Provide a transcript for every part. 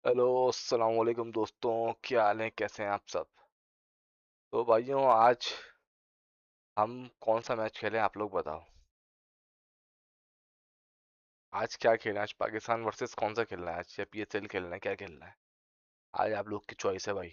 Hello, अस्सलाम वालेकुम दोस्तों। क्या हाल है, कैसे हैं आप सब? तो भाइयों, आज हम कौन सा मैच खेलें, आप लोग बताओ। आज क्या खेलें? आज पाकिस्तान वर्सेस कौन सा खेलना है? आज या पीएसएल खेलना है, क्या खेलना है? आज आप लोग की चॉइस है भाई।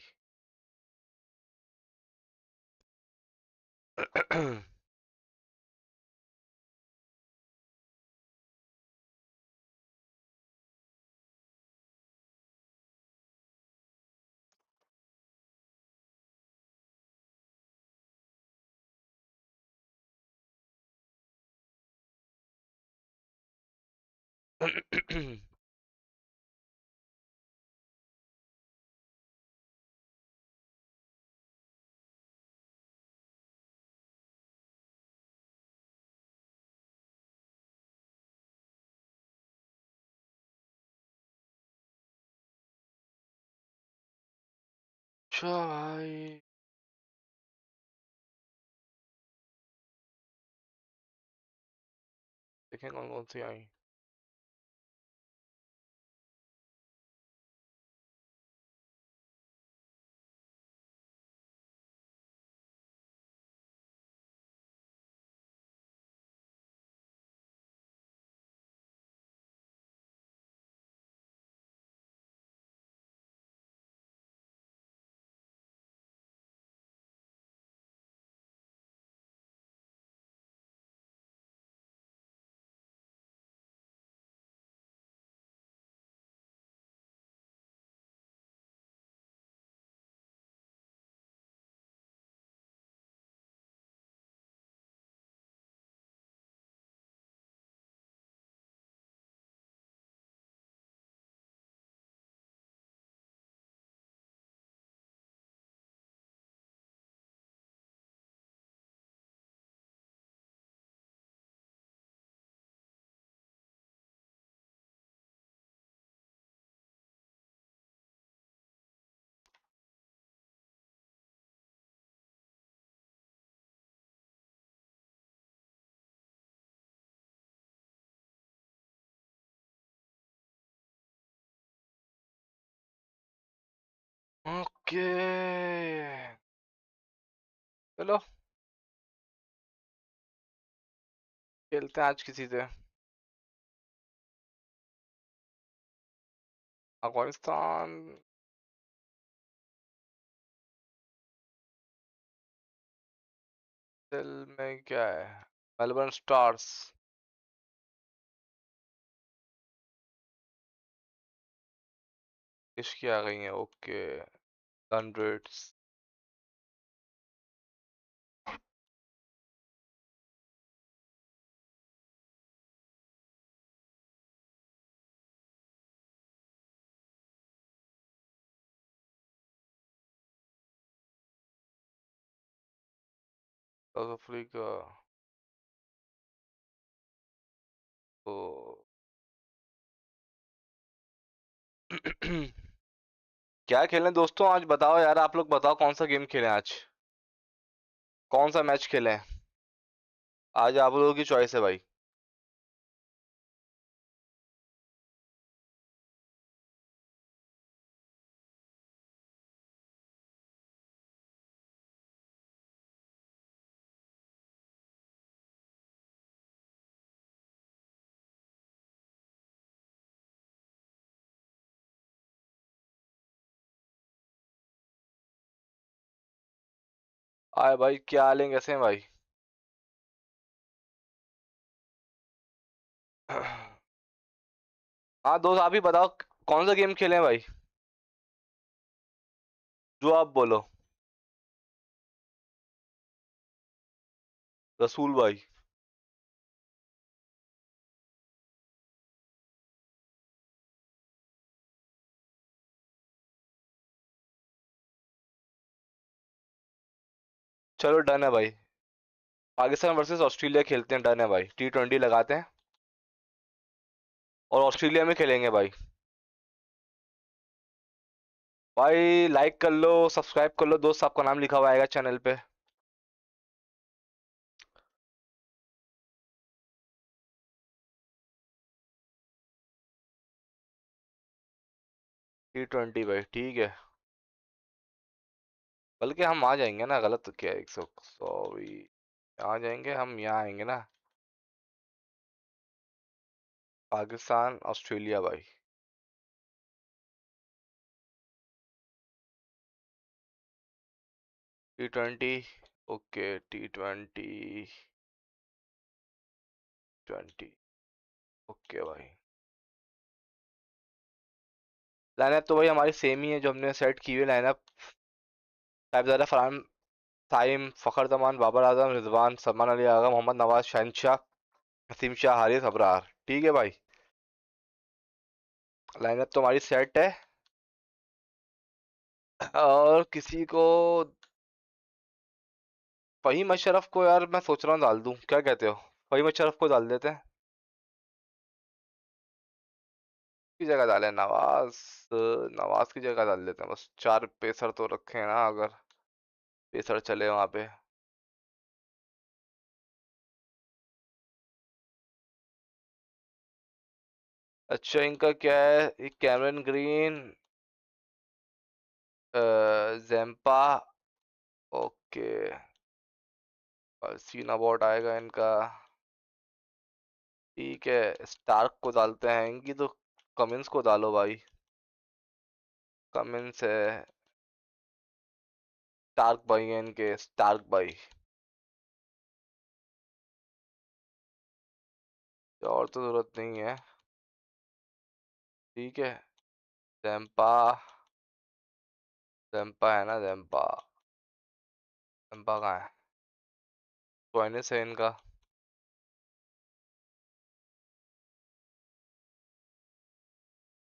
अच्छा भाई। देखें कौन कौन सी आई। ओके, चलो खेलते हैं आज किसी से। अफगानिस्तान। दिल में क्या है? Melbourne stars. इसकी आ गई है, ओके। 100। South Africa. तो क्या खेलें दोस्तों? आज बताओ यार, आप लोग बताओ कौन सा गेम खेलें आज। कौन सा मैच खेलें? आज आप लोगों की चॉइस है भाई। आए भाई, क्या लें, कैसे हैं भाई? हाँ दोस्त, आप ही बताओ कौन सा गेम खेलें भाई। जो आप बोलो। रसूल भाई। चलो डन है भाई। पाकिस्तान वर्सेस ऑस्ट्रेलिया खेलते हैं, डन है भाई। T20 लगाते हैं और ऑस्ट्रेलिया में खेलेंगे भाई। भाई लाइक कर लो, सब्सक्राइब कर लो दोस्त, आपका नाम लिखा हुआ आएगा चैनल पे। T20 भाई ठीक है, बल्कि हम आ जाएंगे ना, गलत तो क्या है, 100 सॉरी, आ जाएंगे हम, यहाँ आएंगे ना। पाकिस्तान ऑस्ट्रेलिया भाई। T20, ओके T20 ओके भाई। लाइनअप तो भाई हमारी सेम ही है जो हमने सेट की हुई लाइनअप। साहिबजादा फरहान, ताइम, फखर जमान, बाबर आजम, रिजवान, सलमान अली आगा, मोहम्मद नवाज, शहनशाह, हसीम शाह, हारिस अबरार। ठीक है भाई, लाइनअप तो हमारी सेट है। और किसी को, फहीम अशरफ को यार मैं सोच रहा हूँ डाल दूं, क्या कहते हो? फहीम अशरफ को डाल देते हैं, की जगह डालें नवाज, नवाज की जगह डाल देते हैं, बस 4 पेसर तो रखे हैं ना, अगर पेसर चले वहां पे। अच्छा इनका क्या है, एक कैमरन ग्रीन, जैम्पा, ओके, और सीना बॉट आएगा इनका। ठीक है, स्टार्क को डालते हैं, इनकी तो कमिंस को डालो भाई, कमिंस है, स्टार्क भाई है इनके, स्टार्क भाई। और तो जरूरत नहीं है। ठीक है, जैम्पा, जैम्पा है ना, जैम्पा, जैम्पा कहाँ है? टॉइनिस है इनका,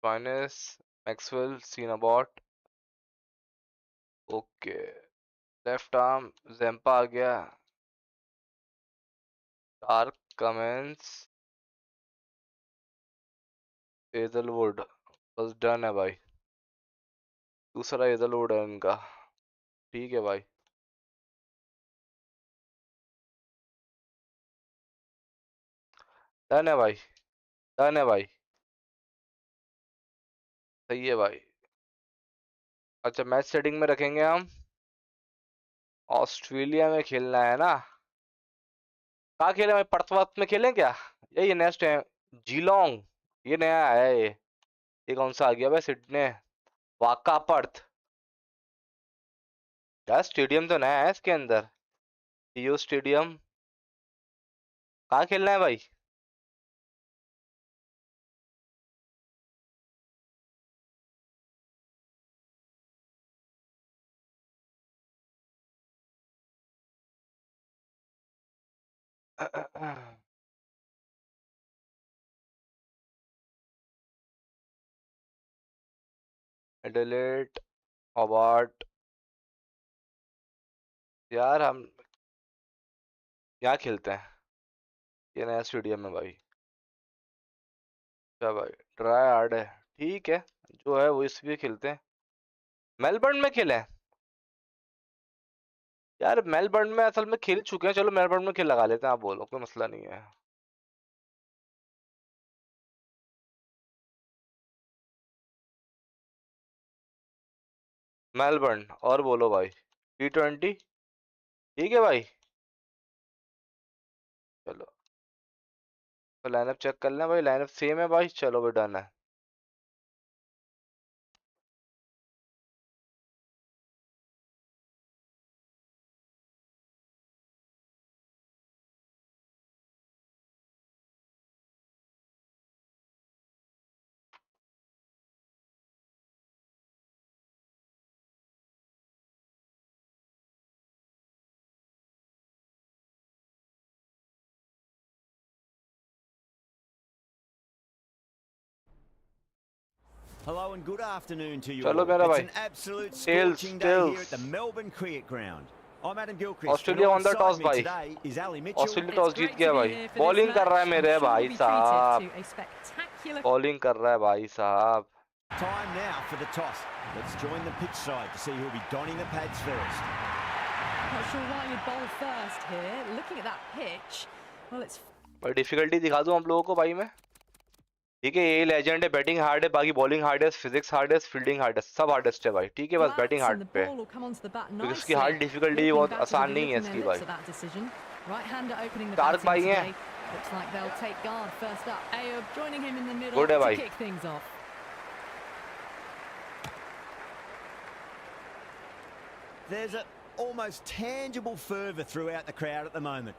Stoinis, Maxwell, Sean Abbott, okay, left arm Zampa आ गया, डार्क कमेंस, एजलवुड, बस डन है भाई, दूसरा एजलवुड है इनका। ठीक है भाई, डन है भाई, डन है भाई, सही है भाई। अच्छा मैच सेटिंग में रखेंगे हम, ऑस्ट्रेलिया में खेलना है ना, कहाँ खेले भाई, पर्थ में खेलें क्या? ये नेक्स्ट है, जीलोंग, ये नया आया है ये कौन सा आ गया भाई, सिडनी, वाका पर्थ, यार स्टेडियम तो नया है इसके अंदर, टीओ स्टेडियम। कहाँ खेलना है भाई? एडिलेड, हॉबार्ट, यार हम यहाँ खेलते हैं, ये नया स्टेडियम है भाई। क्या भाई, ट्राई हार्ड है, ठीक है, जो है वो इस भी खेलते हैं। मेलबर्न में खेलें? यार मेलबर्न में असल में खेल चुके हैं, चलो मेलबर्न में खेल लगा लेते हैं, आप बोलो, कोई मसला नहीं है। मेलबर्न, और बोलो भाई, T20, ठीक है भाई। चलो तो लाइनअप चेक कर लें भाई, लाइनअप सेम है भाई, चलो भाई डन है। Hello and good afternoon to you चलो all. मेरा It's भाई, an absolute टेल्स scorching day here at टेल्स, the Melbourne Cricket Ground. I'm Adam Gilchrist, and Australia on the alongside toss me भाई, today is Ali Mitchell. Australia It's toss जीत great to गया be भाई, here for this bowling कर रहा है match. I'm मेरे sure भाई we'll be treated साहब, to a spectacular. बॉलिंग कर रहा है भाई साहब। Time now for the toss. Let's join the pitch side to see who'll be donning the pads first. Not sure why you'd bowl first here. Looking at that pitch, well, it's भाई difficulty दिखा दूं हम लोगों को भाई मैं? ठीक है, ये लेजेंड है, बैटिंग हार्ड है, बाकी बॉलिंग हार्ड है, फिजिक्स हार्ड है, फील्डिंग हार्ड है, सब हार्डेस्ट है भाई, ठीक है, बस batting Flats and hard the पे है, ball will come onto the bat क्योंकि इसकी nicely. हार्ड डिफिकल्टी Looking बहुत batters will आसान be नहीं है looking their इसकी lips भाई। at that decision. Right-hander opening the shark batting भाई हैं, today. Looks like they'll take guard first up. Ayub joining him in the middle good है to भाई। kick things off. There's a almost tangible fervour throughout the crowd at the moment.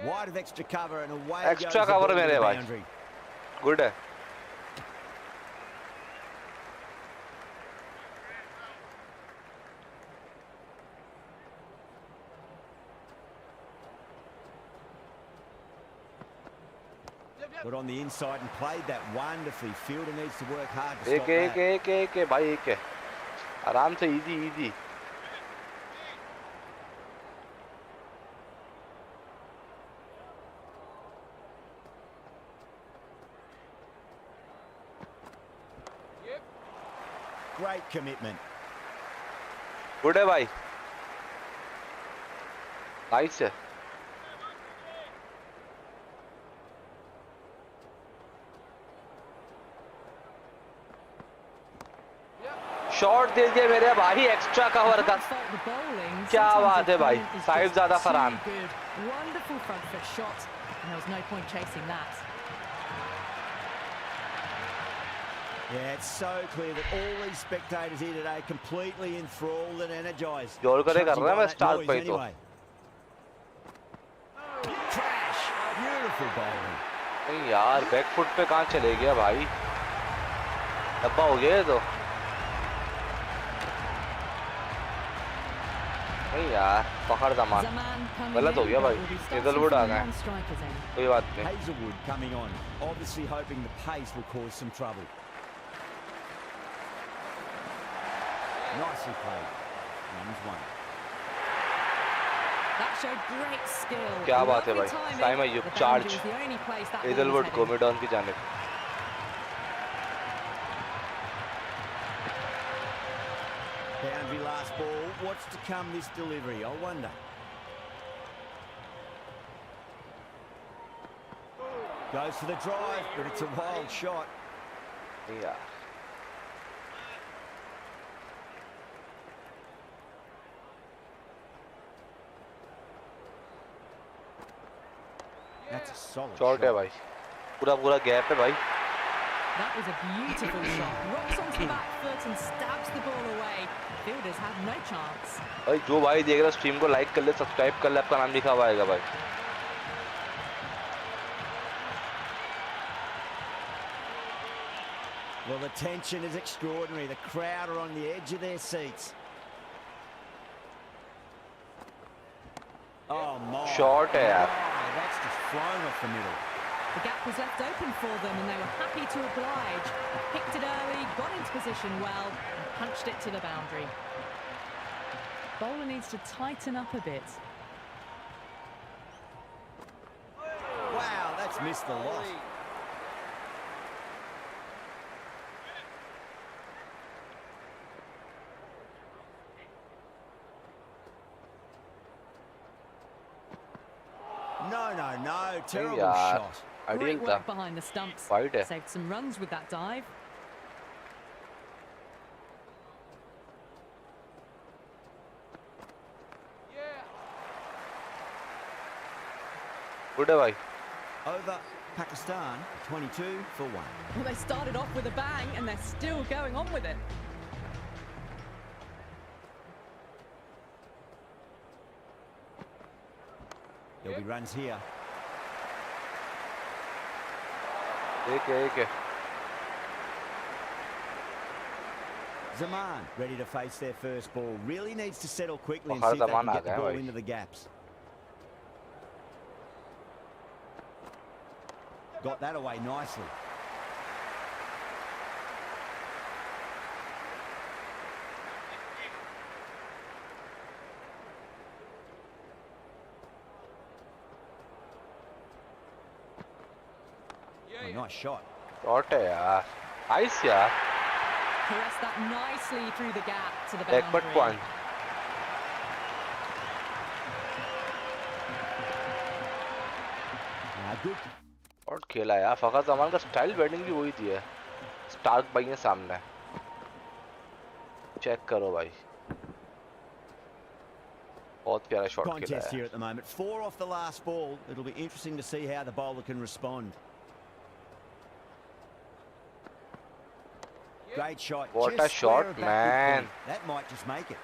Wide of extra cover and away goes extra the ball cover to मेरे the भाई, boundary. Good है। Got on the inside and played that wonderfully. Fielder needs to work hard to एक stop एक that. एक एक है भाई, एक है, आराम से, easy easy. Great commitment. Good है भाई, नाइस है। शॉट दे दिया मेरे भाई, एक्स्ट्रा कवर का, Can't fault the bowling. क्या Sometimes बात है the भाई, opponent is साहिब just ज़्यादा too Farhan. good. Wonderful front foot shot, and there was no point chasing that. Yeah, it's so clear that all these spectators here today completely enthralled and energised. Yorker कर Judging रहा है by मैं that start noise पे तो, anyway. Crash! Beautiful bowling. नहीं यार, back foot पे कहाँ चले गया भाई, डब्बा हो गया ये तो। नहीं यार, पकड़ दमान, Zaman coming गलत हो in, गया but भाई, will be starting हेजलवुड आ from गए, non-strikers end. कोई बात नहीं। Hazelwood coming on, obviously hoping the pace will cause some trouble. Nicely played. Runs one. That showed great skill. क्या बात है Lovely भाई, timing. Saim Ayub, The charge, boundary was the only place that ball was Hazlewood को heading. Mid on की जानिब। Boundary last ball. What's to come this delivery? I wonder. Goes for the drive, but it's a wild shot. नहीं यार, That's a solid shot है shot. भाई, पूरा पूरा gap है भाई। That was a beautiful shot. Rocks onto the back foot and stabs the ball away. Fielders had no chance. भाई जो भाई देख रहा है स्ट्रीम को लाइक कर ले, सब्सक्राइब कर ले, आपका नाम लिखा हुआ आएगा भाई। Well, the tension is extraordinary. The crowd are on the edge of their seats. Oh my! Shot है यार, My, that's just flown off the middle. The gap was left open for them and they were happy to oblige. Picked it early, got into position well, and punched it to the boundary. Bowler needs to tighten up a bit. Wow, that's missed the lot. No, terrible यार, shot. Ideal Great था, work behind the stumps. Wide है। Saved some runs with that dive. Good है भाई। Over Pakistan, 22 for 1. Well, they started off with a bang and they're still going on with it. There'll be runs here. एक है, एक है। Zaman ready to face their first ball. Really needs to settle quickly and Bahar see if they Zaman can आ get the गए ball भाई। into the gaps. Got that away nicely. Oh, nice shot. Shot है यार, nice यार, Caressed that nicely through the gap to the backward boundary. Point. Good. और खेला यार, फखर जमान का स्टाइल बैटिंग भी वही थी है। स्टार्क भाई है सामने, चेक करो भाई, बहुत प्यारा शॉट खेला Contest है। here at the moment. 4 off the last ball. It'll be interesting to see how the bowler can respond. Great shot. What a Just square shot, of backward man. point. That might just make it.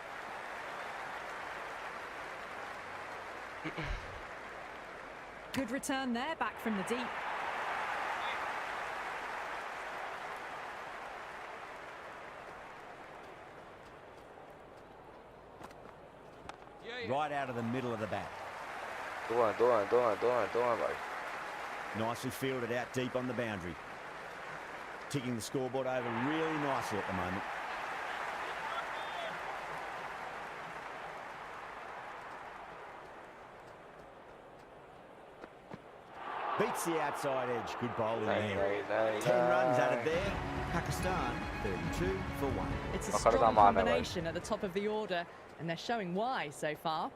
Good return there, back from the deep. Right out of the middle of the bat. दो हैं भाई। Nicely fielded out deep on the boundary. Ticking the scoreboard over really nicely at the moment. Beats the outside edge. Good bowling there. 10 runs added there. Pakistan 32 for 1. It's a Fakar strong Zaman hai bhai. combination at the top of the order, and they're showing why so far.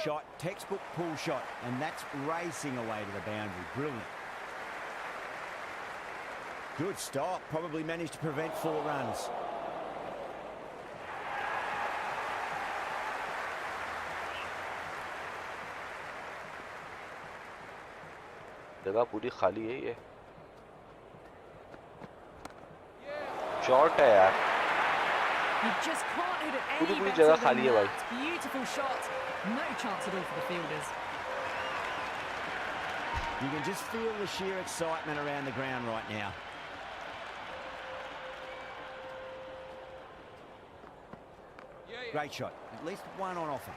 Shot, textbook pull shot, and that's racing away to the boundary. Brilliant. Good stop. Probably managed to prevent 4 runs. जगह पूरी खाली है ये। Shot है यार, You just can't hit it पूरी any पूरी better जगह than खाली है भाई। that. Beautiful shot. No chance at all for the fielders. You can just feel the sheer excitement around the ground right now. Great shot. At least one on offer.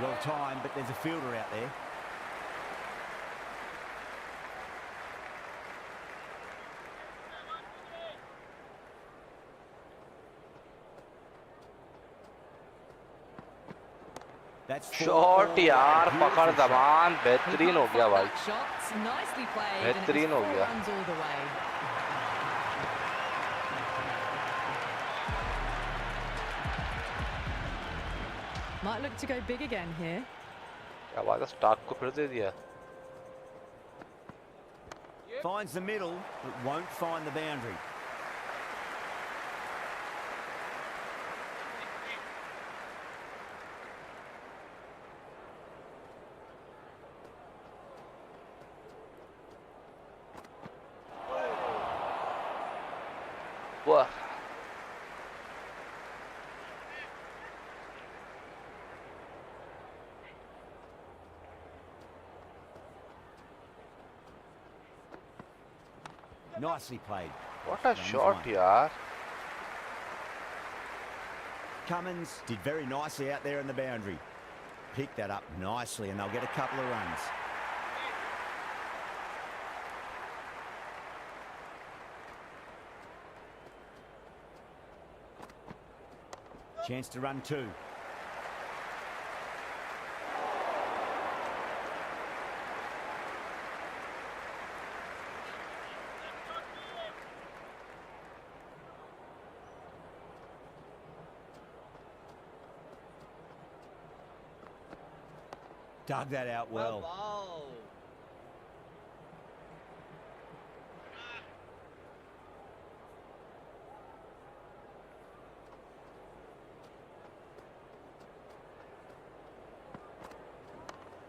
Well timed, but there's a fielder out there. That's shot यार, फखर जमान बेहतरीन हो गया भाई, Shots nicely played. And it was बेहतरीन हो 4 गया। runs all the way. Might look to go big again here. क्या बात है, स्टार्क को फिर दे दिया। Finds the middle, but won't find the boundary. वाह, Nicely played. What a shot यार। Cummins did very nicely out there in the boundary. Picked that up nicely and they'll get a couple of runs. Chance to run 2. Dug that out well.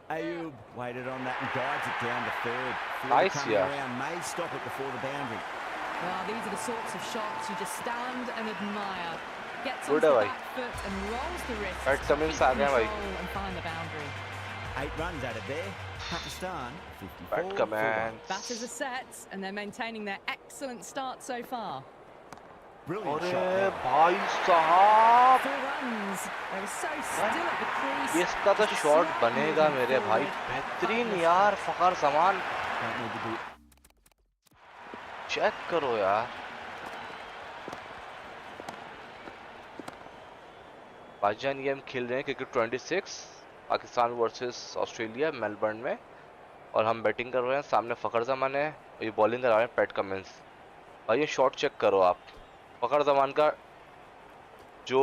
Ayub waited on that and guides it down to third. Fielder Nice, coming yeah. around may stop it before the boundary. Well, these are the sorts of shots you just stand and admire. Gets Good onto the bhai. back foot and rolls the wrist. Right, to Cummins keep aa gaya bhai. control and find the boundary. 8 runs added there. Pakistan 54 Bat for command. 1. Batters are set and they're maintaining their excellent start so far. Brilliant shot अरे there. भाई साहब, 4 runs. They were so still at the crease. इसका तो Just a shot slight बनेगा movement मेरे भाई, forward. बेहतरीन यार Fakhar Zaman. Don't need to be. Check करो यार भाईजान, ये हम खेल रहे हैं cricket 26 Pakistan versus Australia Melbourne में, और हम बैटिंग कर रहे हैं, सामने फखर जमान है और ये बॉलिंग करा रहे हैं पैट कमिंस। भाई ये शॉट चेक करो आप, फखर जमान का जो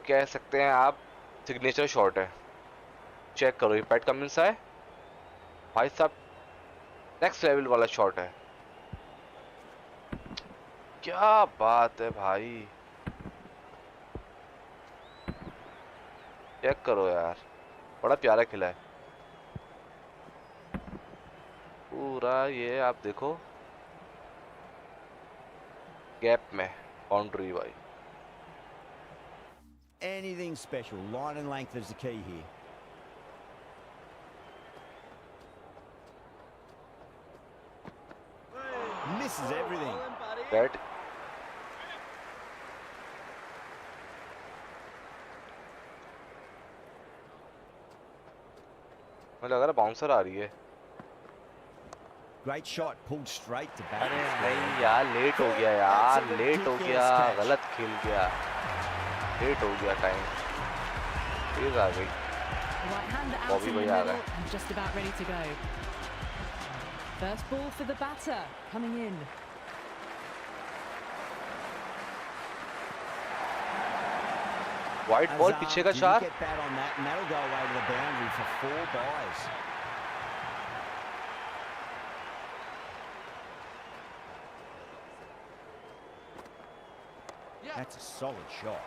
कह सकते हैं आप सिग्नेचर शॉट है, चेक करो। ये पैट कमिंस है भाई साहब, नेक्स्ट लेवल वाला शॉट है, क्या बात है भाई, चेक करो यार, बड़ा प्यारा खिला है पूरा। ये आप देखो गैप में बाउंड्री भाई। Anything special. Line and length is the key here. Misses everything. Bat मुझे लग रहा है बाउंसर आ रही है। Great shot, pulled straight to bat. अरे नहीं यार, लेट हो गया यार, लेट हो गया, गलत खेल गया, लेट हो गया टाइम, तेज आ गई। Right-hander out Bobby in the भैया आ middle गए। and just about ready to go. First ball for the batter coming in. White ball पीछे का Didn't 4, get bat on that, and that'll go away to the boundary for 4 byes. That's a solid shot.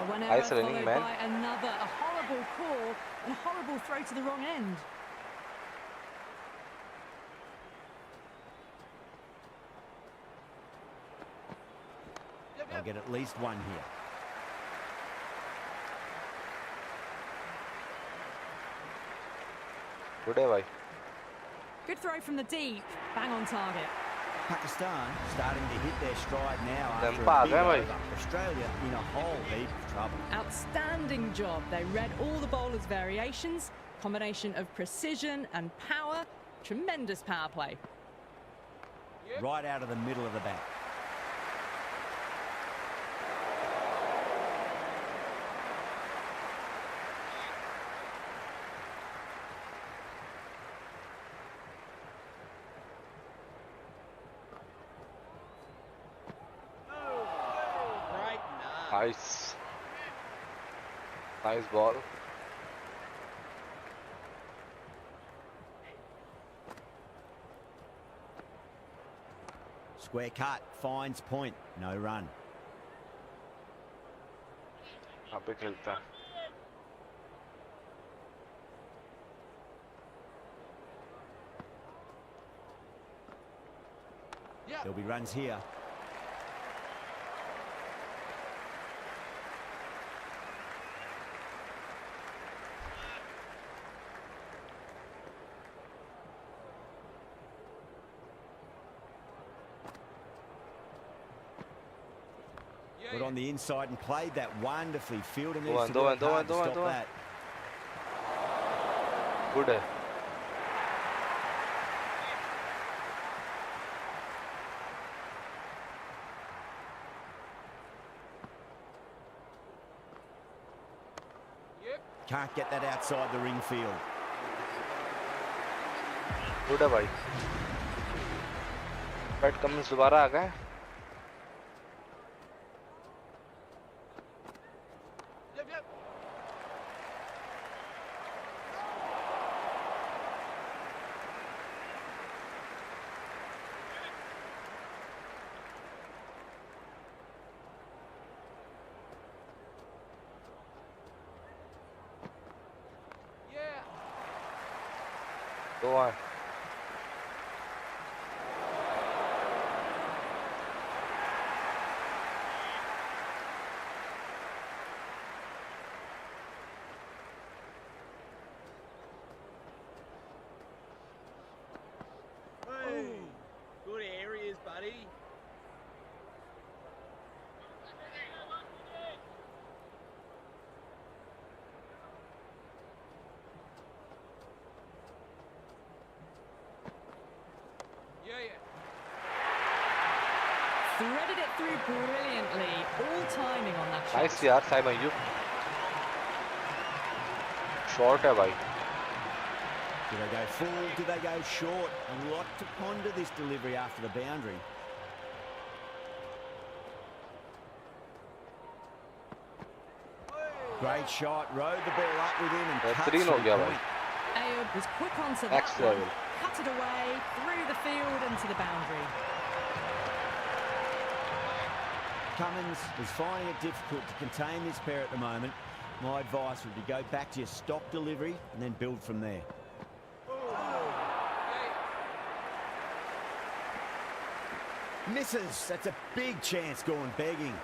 One error Nice running, followed man. by another. A horrible call and a horrible throw to the wrong end. They'll get at least one here. Good है भाई। Good throw from the deep, bang on target. Pakistan starting to hit their stride now after Tempa a aa big gaya bhai. over. Australia in a whole heap of trouble. Outstanding job. They read all the bowlers' variations, combination of precision and power. Tremendous power play. Right out of the middle of the bat. Nice, nice ball. Square cut, finds point, no run. यहाँ पे खेलता है। There'll be runs here. Got on the inside and played that wonderfully. Fielder needs to work hard to stop that. Good है। Can't get that outside the ring field. Good है भाई। PAT Cummins दोबारा आ गए। Go on. Good areas, buddy. Nice यार साइम अय्यूब shot है भाई Do they go full? Do they go short? A lot to ponder this delivery after the boundary. Great shot, rode the ball up with him and cut बेहतरीन हो through गया भाई point. Ayoub was quick onto that Next one, level. cut it away, through the field into the boundary. Cummins is finding it difficult to contain this pair at the moment. My advice would be go back to your stock delivery and then build from there. Misses. That's a big chance going begging.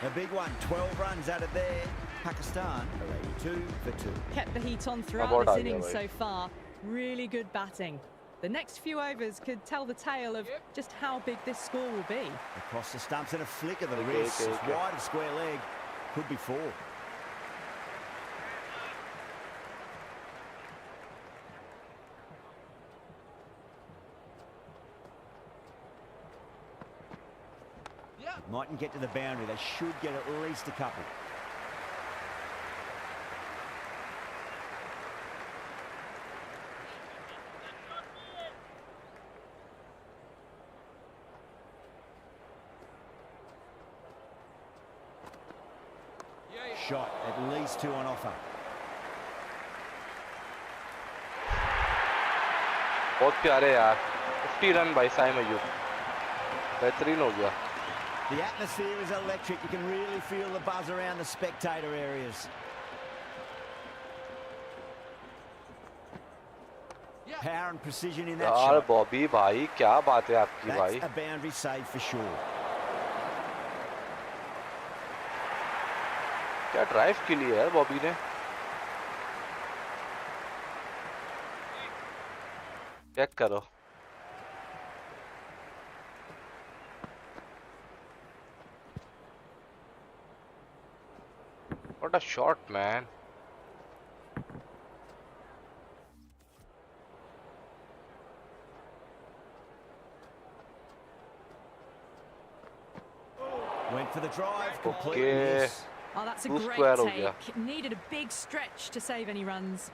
A big one. 12 runs out of there. Pakistan are 82 for 2. Kept the heat on throughout About this idea, innings right? so far. Really good batting. The next few overs could tell the tale of just how big this score will be. Across the stumps and a flick of the Okay, wrist. okay. Wide of square leg. Could be 4. Mightn't get to the boundary. They should get at least a couple. Shot, at least 2 on offer. बहुत प्यारे यार 50 run भाई साइम अय्यूब बेहतरीन हो गया The atmosphere is electric. You can really feel the buzz around the spectator areas. Power and precision in that यार shot. Bobby भाई क्या बात है आपकी भाई That's a boundary save for sure. क्या ड्राइव के लिए यार बॉबी ने चेक करो What a shot, man. Went for the drive, complete Okay. miss. Oh, that's a Two great square हो गया. take. Needed a big stretch to save any runs.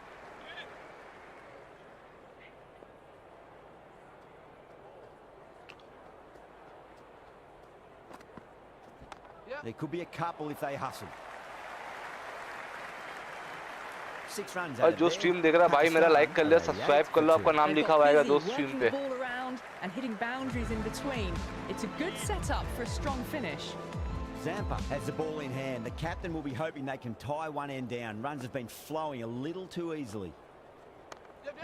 There could be a couple if they hustle. 6 runs और out of जो there. Stream देख रहा है भाई मेरा like कर लिया Pakistan are सब्सक्राइब 88 कर लो for आपका 2. नाम They've लिखा got हुआ आएगा busy दो स्ट्रीम working पे the ball around and hitting boundaries in between. It's a good setup for a strong finish. Zampa has the ball in hand. The captain will be hoping they can tie one end down. Runs have been flowing a little too easily.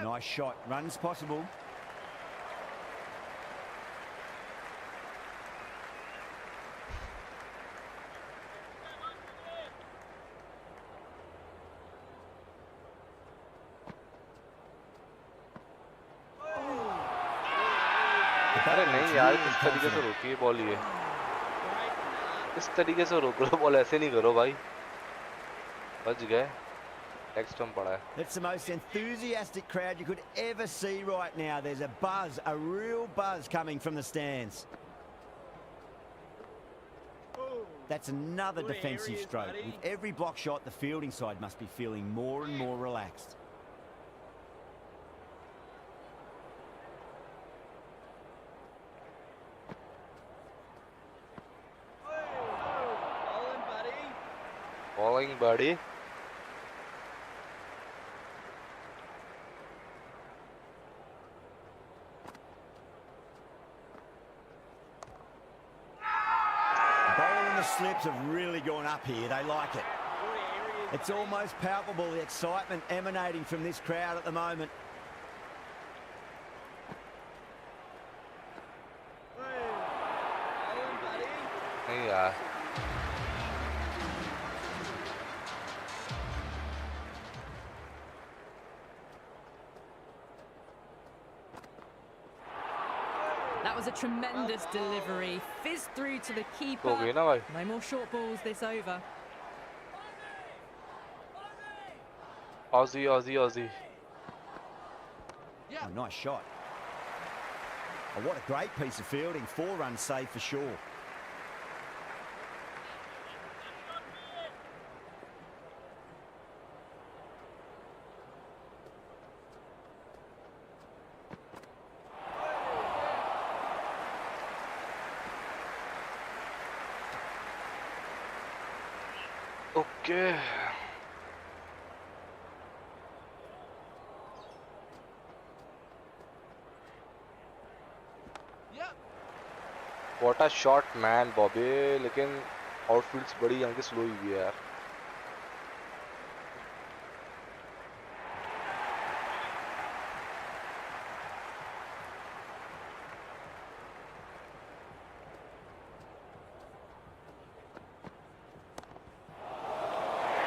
Nice shot. Runs possible. अरे नहीं यार इस तरीके से रोकिए ball ये इस तरीके से रोक लो बॉल ऐसे नहीं करो भाई बच गए नेक्स्ट हम पड़ा है It's the most enthusiastic crowd you could ever see right now. There's a buzz, a real buzz coming from the stands. That's another Good defensive areas, stroke. buddy. With every block shot, the fielding side must be feeling more and more relaxed. Bowling, buddy. Bowling बड़ी The ball and the slips have really gone up here. They like it. Good areas, It's buddy. almost palpable, the excitement emanating from this crowd at the moment. Bowling, buddy. नहीं यार That was a tremendous delivery. Fizzed through to the हो keeper. गई ना भाई No more short balls this over. Aussie Aussie Aussie Oh, nice shot. Oh, what a great piece of fielding. 4 runs saved for sure. Okay what a shot man Bobby, लेकिन आउटफील्ड्स बड़ी यहाँ की slow हुई है यार।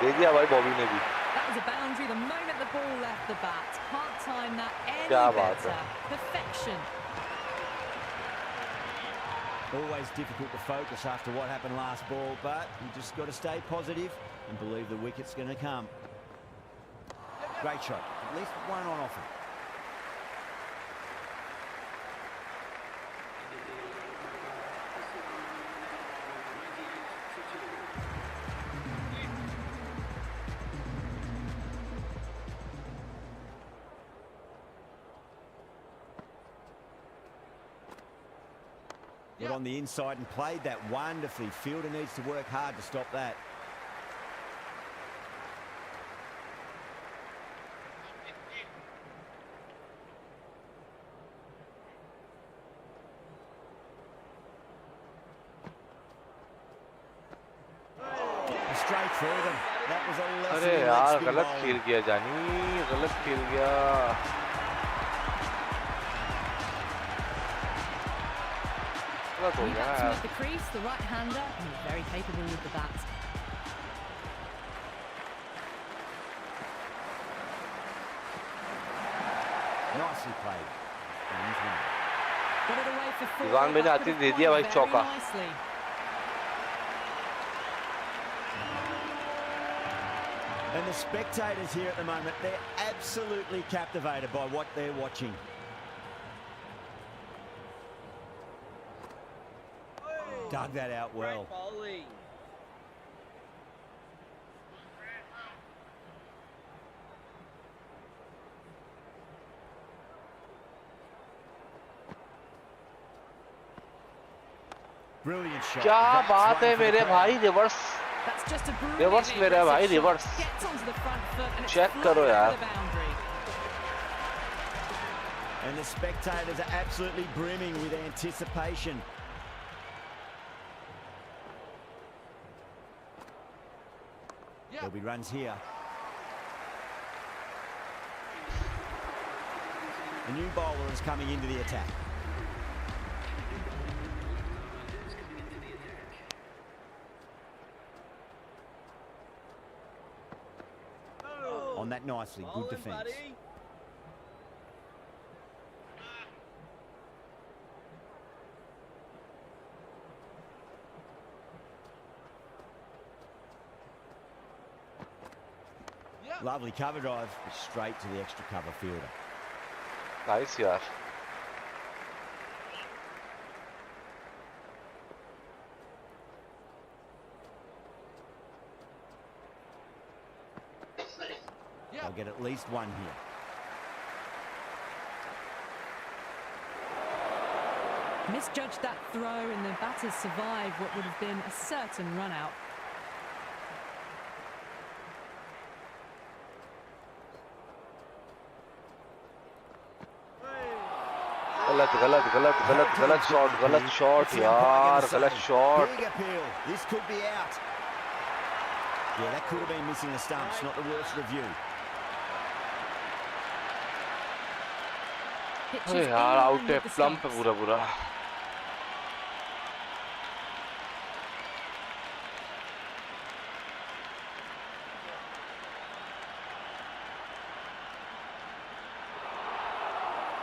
दे दिया भाई बॉबी ने भी। That was a boundary the moment the ball left the bat. Can't time that any क्या बात better. है। Perfection. Always difficult to focus after what happened last ball, but you just got to stay positive and believe the wicket's going to come. Great shot. At least one on offer. Got on the inside and played that wonderfully. Fielder needs to work hard to stop that. Straight through them. That was a lesson अरे in यार leg spin गलत bowling. खेल गया जानी, गलत खेल गया। गलत हो New गया batsman यार। at the crease, the right-hander, and he's very capable with the bat. Nicely played. And he's won. Got it away for four. Rizwan भाई ने That आते could दे have दिया gone भाई very चौका। nicely. And the spectators here at the moment, they're absolutely captivated by what they're watching. Dug that out well. Great bowling. Brilliant shot. क्या That's बात one है for the मेरे crowd. भाई, reverse. That's just a Reverse brilliantly मेरा भाई, aggressive reverse. shot. Gets onto the front foot and it's Check flown करो over यार। the boundary. And the spectators are absolutely brimming with anticipation. There'll be runs here. The new bowler is coming into the attack. On that nicely, good Bowling, defence. buddy. Lovely cover drive, straight to the extra cover fielder. Nice यार। They'll get at least one here. Misjudged that throw and the batters survived what would have been a certain run out. गलत गलत गलत गलत गलत shot It's the यार, umpire गलत gonna say, shot. Big appeal. This could be out. Yeah, that could have been missing the stumps. Not the worst review. Pitches अरे in यार line out है, with the प्लम्प है stumps. पूरा पूरा।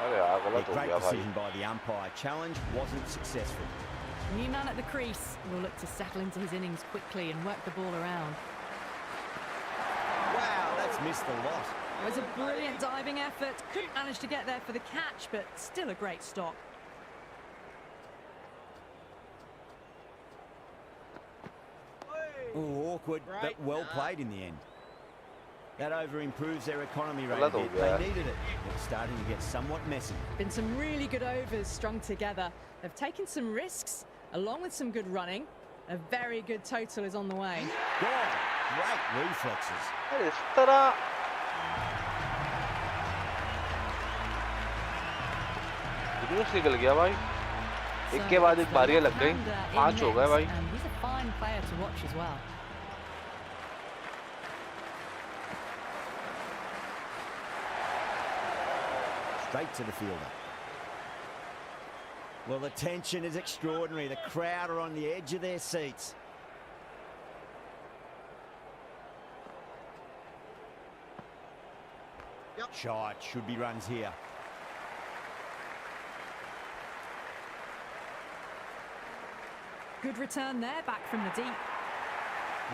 अरे यार Yeah, गलत हो great गया भाई। decision by the umpire. Challenge wasn't successful. New man at the crease will look to settle into his innings quickly and work the ball around. Wow, that's missed the lot. It was a brilliant diving effort. Couldn't manage to get there for the catch, but still a great stop. Oh, awkward, but Great well start. played in the end. That over improves their economy rate a गलत हो bit. गया। They needed it. It's starting to get somewhat messy. Been some really good overs strung together. They've taken some risks, along with some good running. A very good total is on the way. Gone. great reflexes. अरे इस तरह जुलूस निकल गया भाई. एक के बाद एक बारियां लग गई. 5 हो गए भाई. He's a fine player to watch as well. Straight to the fielder. Well, the tension is extraordinary. The crowd are on the edge of their seats. Shot, should be runs here. Good return there, back from the deep.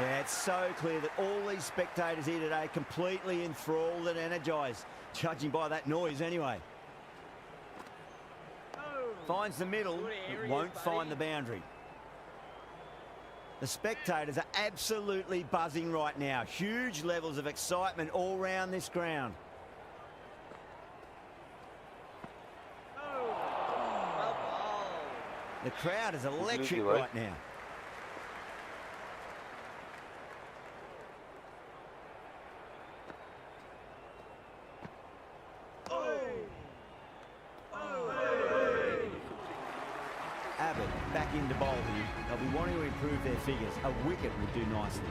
Yeah, it's so clear that all these spectators here today completely enthralled and energised, judging by that noise anyway. Finds the middle, but won't find the boundary. The spectators are absolutely buzzing right now. Huge levels of excitement all round this ground. The crowd is electric right now. Abbott back into bowl here. They'll be wanting to improve their figures. A wicket would do nicely.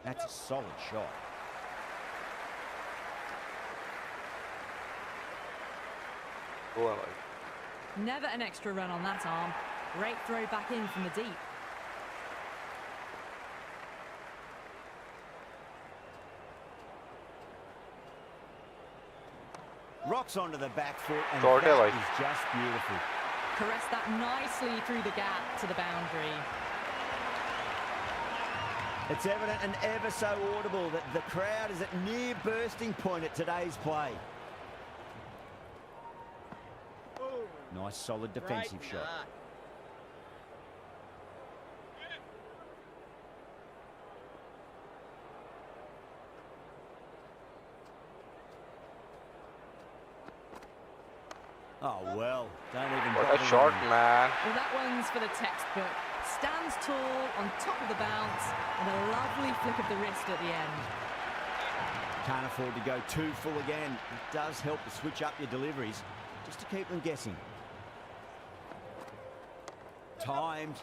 That's a solid shot. Never an extra run on that arm. Great throw back in from the deep. Rocks onto the back foot, and Short that है is just beautiful. Caressed that nicely through the gap to the boundary. It's evident and ever so audible that the crowd is at near bursting point at today's play. Nice solid defensive shot. Oh well, don't even What a bother shot, running. man. Well, that one's for the textbook. Stands tall on top of the bounce and a lovely flick of the wrist at the end. Can't afford to go too full again. It does help to switch up your deliveries just to keep them guessing. Timed.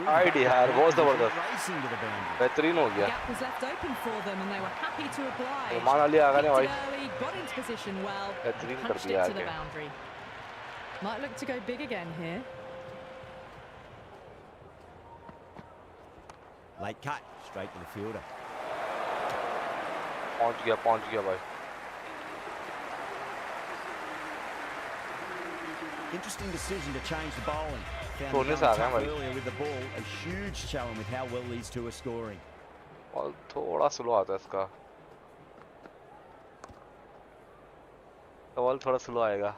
आइड यार बहुत जबरदस्त. Racing to the boundary. बेहतरीन हो The गया. gap was left open for them and they were happy to oblige. मान अली आ गए Picked भाई. it early, got into position well, बेहतरीन and कर punched दिया it to the आगे. boundary. Might look to go big again here. Late cut, straight to the fielder. पहुंच गया भाई. Interesting decision to change the bowling. Found Soने them से आ going गए tough भाई. earlier with the ball. A huge challenge with how well these two are scoring. और थोड़ा slow आता है इसका. बॉल थोड़ा स्लो आएगा.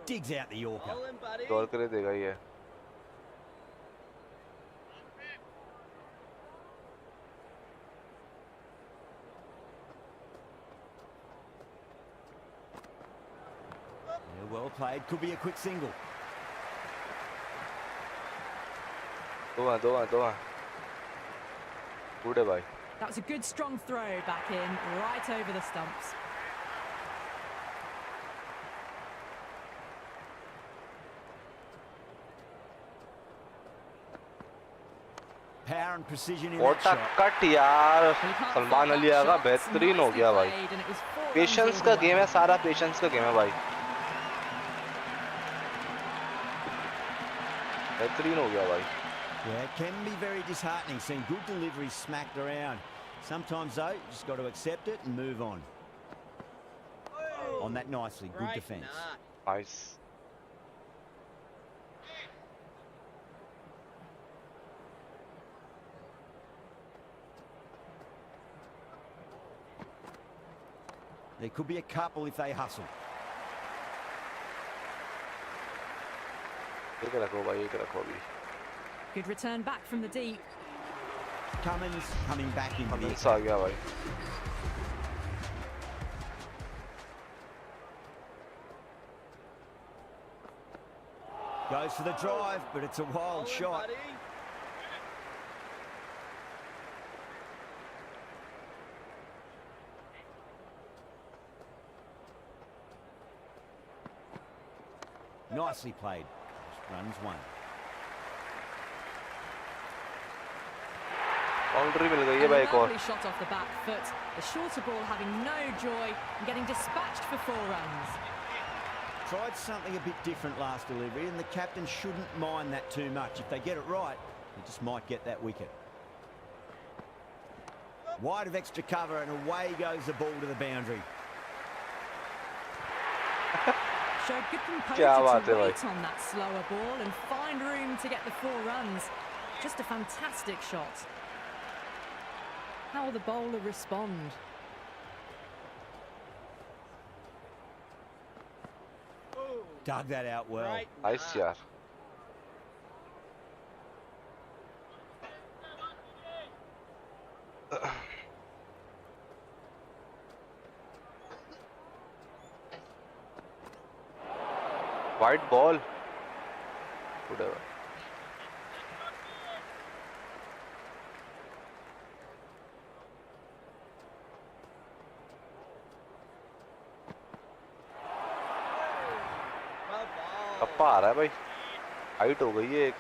Digs out the Yorker. Bowling, buddy. दौड़ कर देगा ये. Yeah, well played. Could be a quick single. दो हैं. गुड है भाई. That was a good strong throw back in, right over the stumps. Power and precision in What that a shot. Cut यार. Well, you can't Salman fault Ali that Agha shot. बेहतरीन हो Nicely गया भाई. played, and it was 4 runs patience all का the game way. है, सारा patience का game है भाई. बेहतरीन हो गया भाई. Yeah, it can be very disheartening seeing good deliveries smacked around. Sometimes though, you just got to accept it and move on. On that nicely, good Great defence. nut. Nice. There could be a couple if they hustle. एक रखो भाई, एक रखो अभी. Good return back from the deep. Cummins coming back into the Cummins आ गया भाई. Goes for the drive, but it's a wild shot. Buddy. Nicely played. Runs one. Boundary मिल गई है A भाई एक और. lovely shot off the back foot. The shorter ball having no joy and getting dispatched for 4 runs. Tried something a bit different last delivery, and the captain shouldn't mind that too much. If they get it right, they just might get that wicket. Wide of extra cover, and away goes the ball to the boundary. Showed good क्या composure बात to है भाई. wait on that slower ball and find room to get the 4 runs. Just a fantastic shot. How will the bowler respond? Dug that out well. Great nice mark. यार. White ball. Whatever. Well ball. टप्पा आ रहा है भाई. Height हो गई है एक.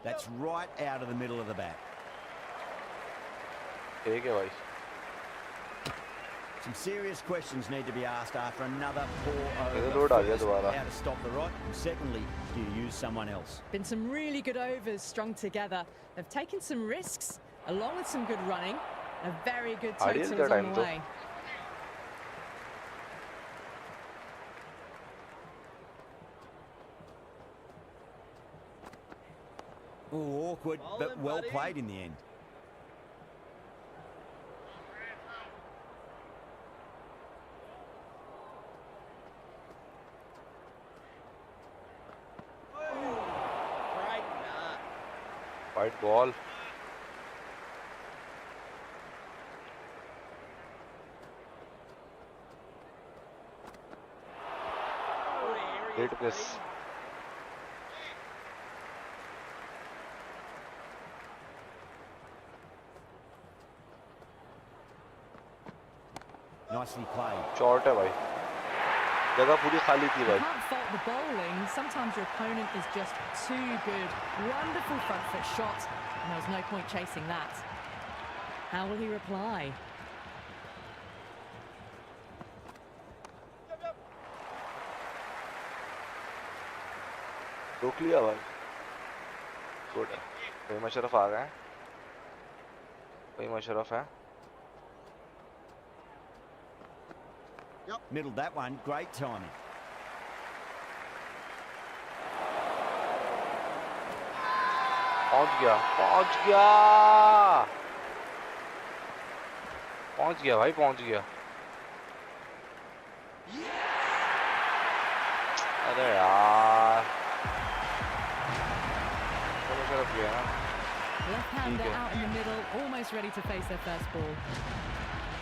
That's right out of the middle of the bat. ठीक है भाई. Some serious questions need to be asked after another poor इधर over. लोड आ गया First, दोबारा. how to stop the rot, and secondly, do you use someone else? Been some really good overs strung together. They've taken some risks along with some good running. A very good Ideal total का is on time the तो. way. Oh, awkward, Well but then, well buddy. played in the end. Great mark. White ball. Good areas, Hit this. buddy. Nicely played. Short है भाई. जगह पूरी खाली थी You भाई. can't fault the bowling. Sometimes your opponent is just too good. Wonderful front foot shot, and there was no point chasing that. How will he reply? रोक लिया भाई. गुड है. कोई मशरफ आ गए हैं. कोई मशरफ है. Middled that one, great timing. पहुंच गया. पहुंच गया. पहुंच गया भाई. पहुंच गया. अरे यार. तो मशरफ गया ना. Left-hander Okay. out in the middle, almost ready to face their first ball.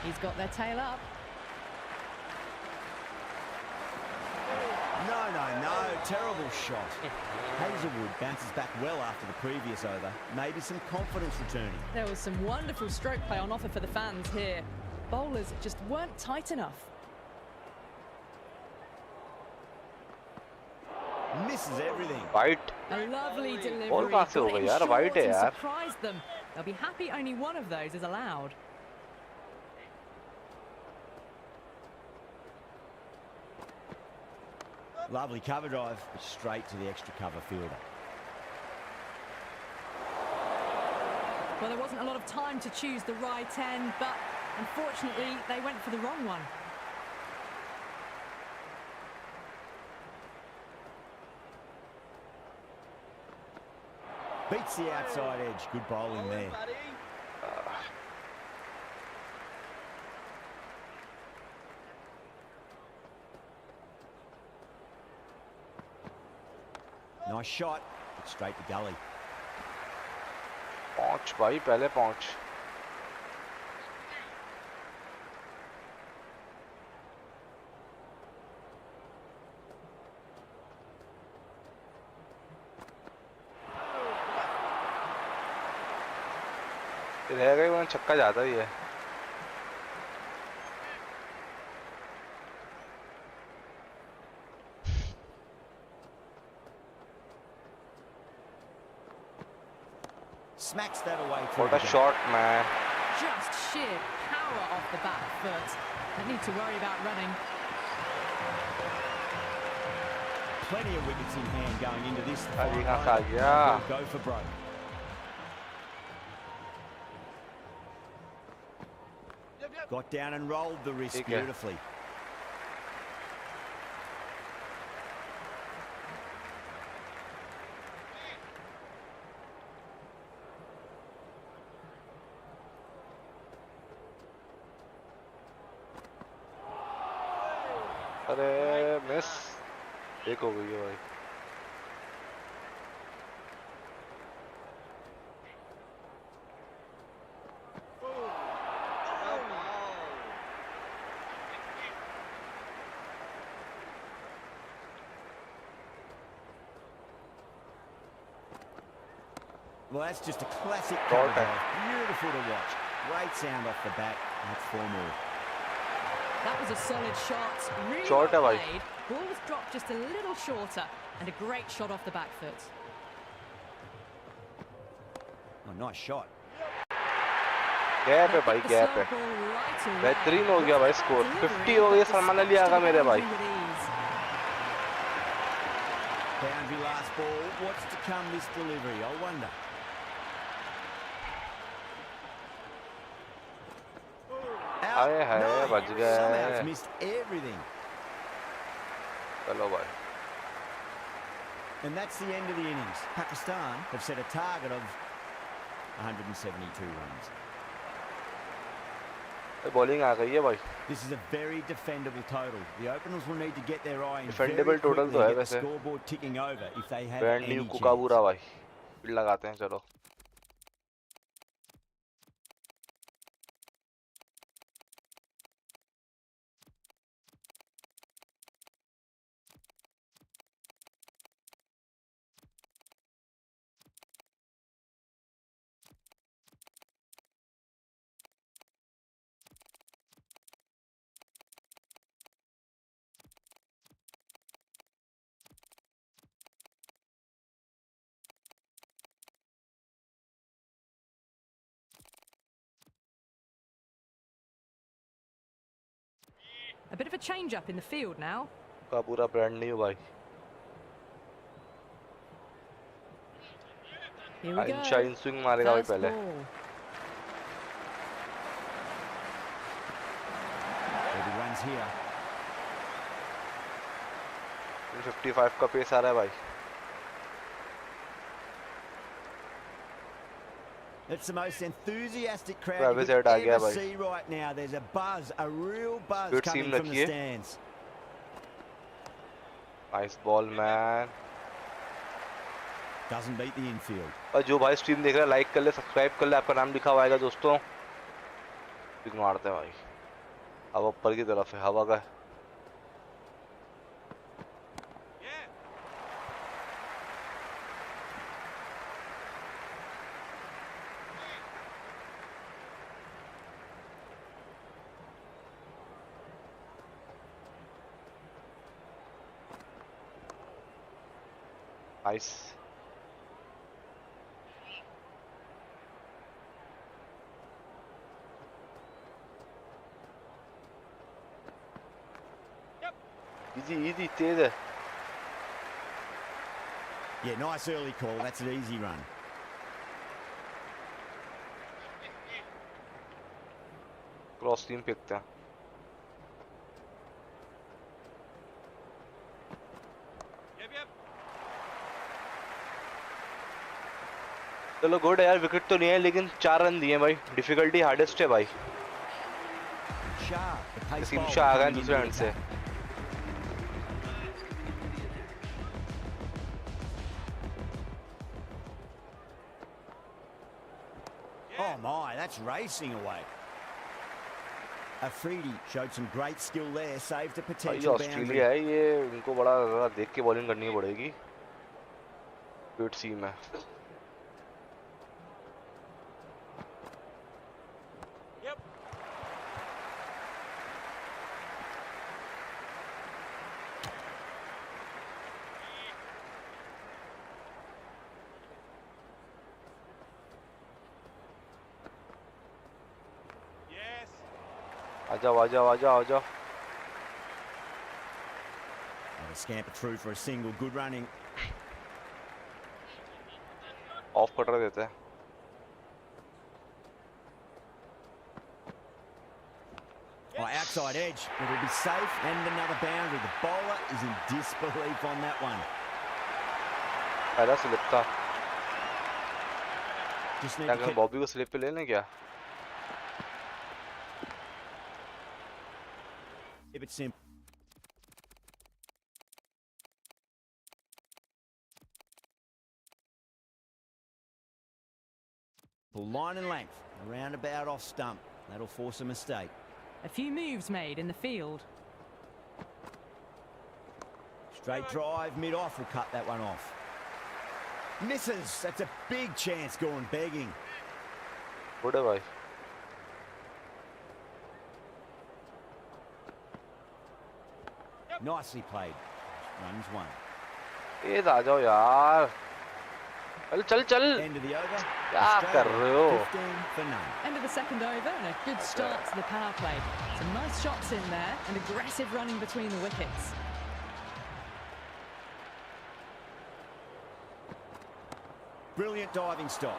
He's got their tail up. No, terrible shot. Hazelwood bounces back well after the previous over. Maybe some confidence returning. There was some wonderful stroke play on offer for the fans here. Bowlers just weren't tight enough. Misses everything. White. A lovely delivery. Ball कहाँ से हो got it गई in यार? short White है and यार. surprised them. They'll be happy only one of those is allowed. Lovely cover drive, but straight to the extra cover fielder. Well, there wasn't a lot of time to choose the right end, but unfortunately they went for the wrong one. Beats the outside edge. Good bowling Well there. then, buddy. Nice shot, but straight to gully. पहुंच भाई, पहले पहुंच। रह गई, वरना छक्का जाता ही है। Smacks that away through. What a shot, man. Just sheer power off the back foot. Don't need to worry about running. Plenty of wickets in hand going into this. अभी कहाँ से आ गया? Go for broke. Got down and rolled the wrist beautifully. अरे miss, एक हो गई है भाई। Well, that's just a classic Short cover. है। Beautiful to watch. Great sound off the bat. That's 4 more. That was a solid shot. Really Short well है भाई। played. Ball was dropped just a little shorter, and a great shot off the back foot. Oh, nice shot. Gap है भाई, Hit the gap slow है। ball right away. बेहतरीन हो गया भाई score. 50 हो गया, सलमान अली आ गया मेरे भाई। Boundary last ball. What's to come this delivery? I wonder. आए हाय, No, बच somehow गए। it's missed everything. चलो भाई। And that's the end of the innings. Pakistan have set a target of 172 runs. Bowling आ गई है भाई। This is a very defendable total. The openers will need to get their eye in Defendable very total quickly तो है and get the वैसे। scoreboard ticking over if they have brand any new chance. कुकाबूरा भाई, field लगाते हैं चलो। A bit of a change up in the field now. का पूरा brand new भाई। Here we go. Shine swing मारेगा भाई First पहले। ball. Early runs here. 55 का पेस आ रहा है भाई। It's the most enthusiastic crowd Travis you Head आ could गया ever भाई। see right now. There's a buzz, a real buzz Good coming seam from the रखिए। stands. Nice ball man. Doesn't beat the infield. और जो भाई stream देख रहा है लाइक कर ले, सब्सक्राइब कर ले, आपका नाम लिखा हुआ आएगा दोस्तों। स्विंग मारते हैं भाई। हवा ऊपर की तरफ है, हवा का। नाइस। इजी इजी, तेज है। Yeah, nice early call. That's an easy run. Cross team फेंकते हैं। चलो गुड है यार, विकेट तो नहीं है लेकिन 4 रन दिए भाई। डिफिकल्टी हार्डेस्ट है भाई। Sharp. The pace Naseem bowler Shah आ गए coming दूसरे into एंड से। attack. Oh my, that's racing away. Afridi showed some great skill there, saved a ये potential boundary. ऑस्ट्रेलिया है, ये इनको बड़ा ज़रा देख के बॉलिंग करनी पड़ेगी स्पीड सी में. Yep. Yes. आ जाओ आ जाओ आ जाओ आ जाओ. And a scamper through for a single, good running. Off cutter देते हैं. Oh, outside edge, it'll be safe and another boundary. The bowler is in disbelief on that one. पहला slip था. Just need क्या to करें, keep Bobby को slip पे ले लें क्या? it simple. Line and length, a roundabout off stump. That'll force a mistake. A few moves made in the field. Straight drive, mid-off will cut that one off. Misses, that's a big chance going begging. Good है भाई. Nicely played. Runs one. ये आ जाओ यार. चल चल चल. End of the over. क्या कर रहे हो? 15 for none. End of the second over and a good start to the power play. Some nice shots in there and aggressive running between the wickets. Brilliant diving stop.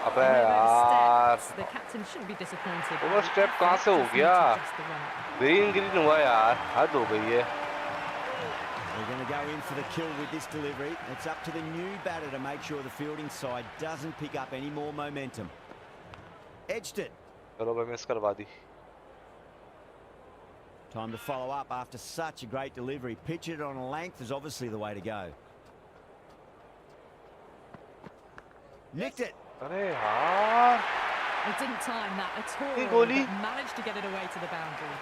अबे And there यार. those steps. The captain shouldn't be disappointed. Over step कहाँ से हो Just need गया? to adjust the run-up. Green green हुआ यार. हद हो गई है. They're going to go in for the kill with this delivery. It's up to the new batter to make sure the fielding side doesn't pick up any more momentum. Edged it. चलो भाई miss करवा दी. Time to follow up after such a great delivery. Pitch it on a length is obviously the way to go. Nicked it. अरे यार. He didn't time that at all, Hey, goalie. but managed to get it away to the boundary.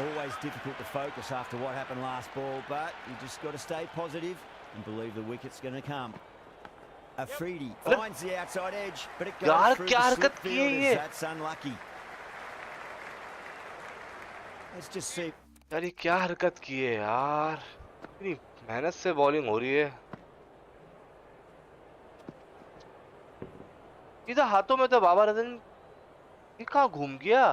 Always difficult to focus after what happened last ball, but you just got to stay positive and believe the wicket's going to come. Afridi finds the outside edge, but it goes यार through क्या the हरकत slip की है fielders. ये? That's unlucky. Let's just see. यार ये क्या हरकत की है यार. इतनी मेहनत से बॉलिंग हो रही है. इधर हाथों में तो बाबर आजम. ये कहाँ घूम गया?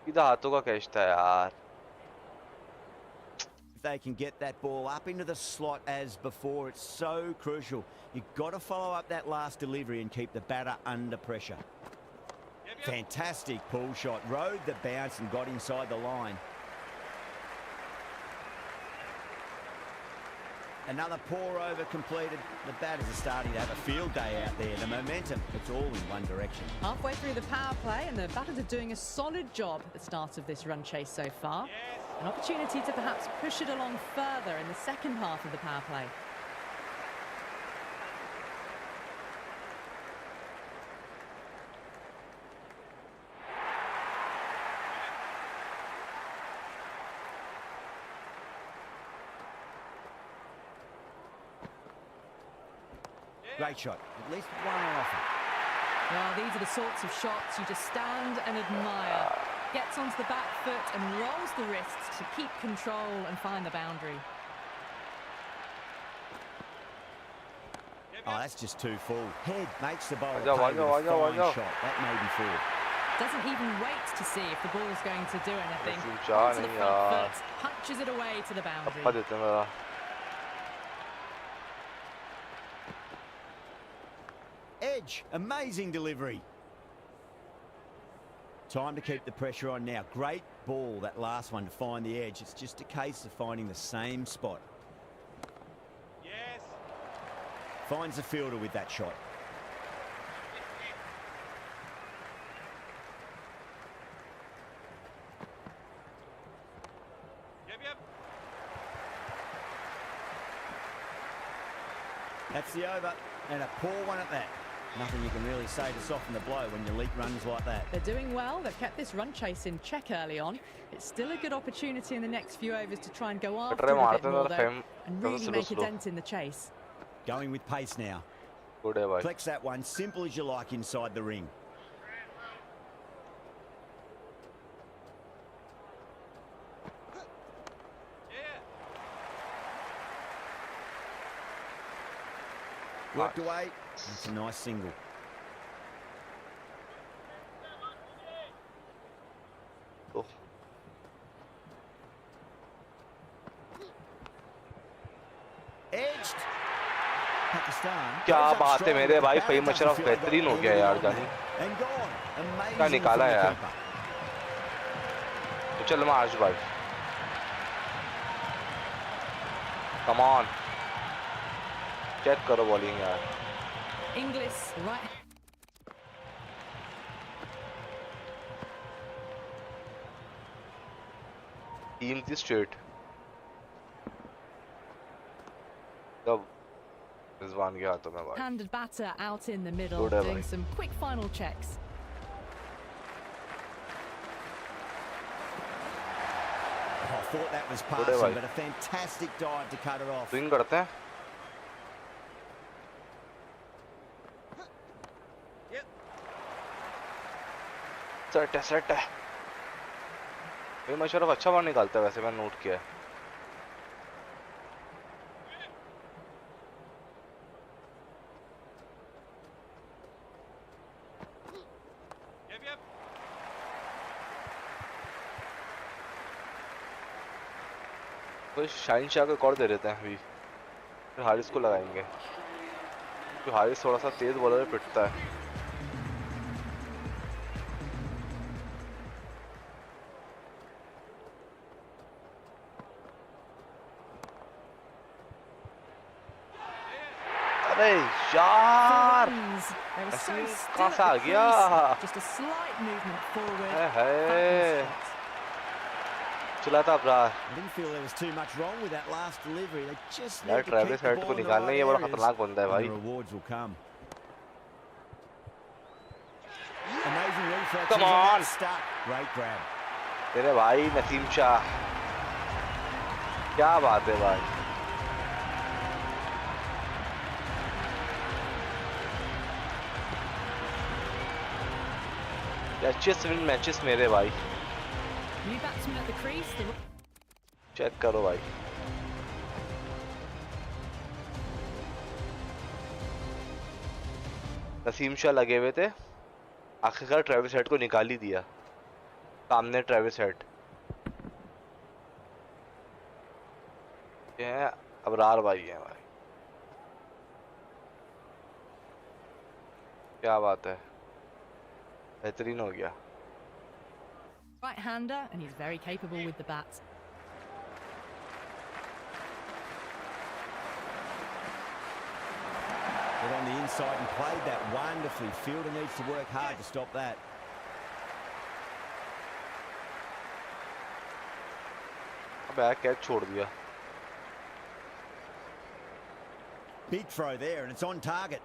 इधर हाथों का कैच था यार. If they can get that ball up into the slot as before, it's so crucial. You've got to follow up that last delivery and keep the batter under pressure. Fantastic pull shot. Rode the bounce and got inside the line. Another pour over completed. The batters are starting to have a field day out there. The momentum, it's all in one direction. Halfway through the power play and the batters are doing a solid job at the start of this run chase so far. An opportunity to perhaps push it along further in the second half of the power play. Great shot. At least one on offer. Well, these are the sorts of shots you just stand and admire. Gets onto the back foot and rolls the wrists to keep control and find the boundary. Oh, that's just too full. Head makes the bowler Ajao, pay with ajao, a ajao, fine ajao. shot. That may be four. Doesn't even wait to see if the ball's going to do anything. ऐसी चाह Onto the नहीं front यार. foot, punches it away to the boundary. थप्पा देते हैं मेरा. Edge, amazing delivery. Time to keep the pressure on now. Great ball, that last one, to find the edge. It's just a case of finding the same spot. Yes. Finds the fielder with that shot. Yep. That's the over, and a poor one at that. Nothing you can really say to soften the blow when your leak runs like that. They're doing well. They've kept this run chase in check early on. It's still a good opportunity in the next few overs to try and go after it a bit more, though, and really make a dent in the chase. Going with pace now. Good है भाई. Flex that one, simple as you like inside the ring. Worked away. It's a nice single. Oh. Edged. Pakistan. क्या बात है मेरे भाई, फहीम अशरफ बेहतरीन हो गया यार जानी. And gone. क्या Amazing निकाला from the यार. keeper. तो चल मार्च भाई. Come on. चेक करो बॉलिंग यार. Inglis, right. Team थी straight. तब रिजवान के हाथों में भाई. Handed batter out in the middle, Good, doing bhai. some quick final checks. I thought that was bhai. passing, but a fantastic dive to cut it off. Swing करते हैं. Set है. फहीम अशरफ अच्छा बार निकालता है वैसे, मैंने नोट किया है. Yep. तो शाइन शाह को एक और दे देते हैं अभी, फिर हारिस को लगाएंगे. तो हारिस थोड़ा सा तेज बॉलर पिटता है. अरे यार, Runs. They were so Naseem still कहाँ at से आ the गया? crease. Just a slight movement forward. है. Fabulous shot. चला था Abrar. I didn't feel there was too much wrong with that last delivery. They just यार need to keep Travis the head ball को in the निकालना right ही बड़ा areas, खतरनाक बंदा है and भाई. the rewards will come. Amazing reflexes. Come and on. that's stuck. Great grab. तेरे भाई नसीम शाह, क्या बात है भाई. अच्छे विन मैचेस मेरे भाई. New batsman at the crease. The check करो भाई. नसीम शाह लगे हुए थे, आखिरकार ट्रेविस हेड को निकाल ही दिया. सामने ट्रेविस हेड. ये अबरार भाई है भाई. क्या बात है, बेहतरीन हो गया. right-hander, and he's very capable with the bat. Got on the inside and played that wonderfully. Fielder needs to work hard to stop that. अबे कैच छोड़ दिया. Big throw there, and it's on target.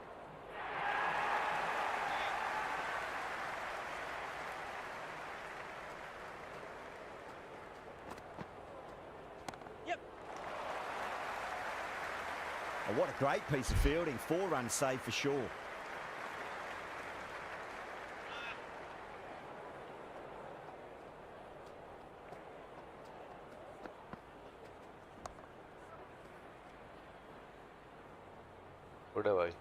Yep. Oh, what a great piece of fielding. 4 runs saved for sure. Good है भाई.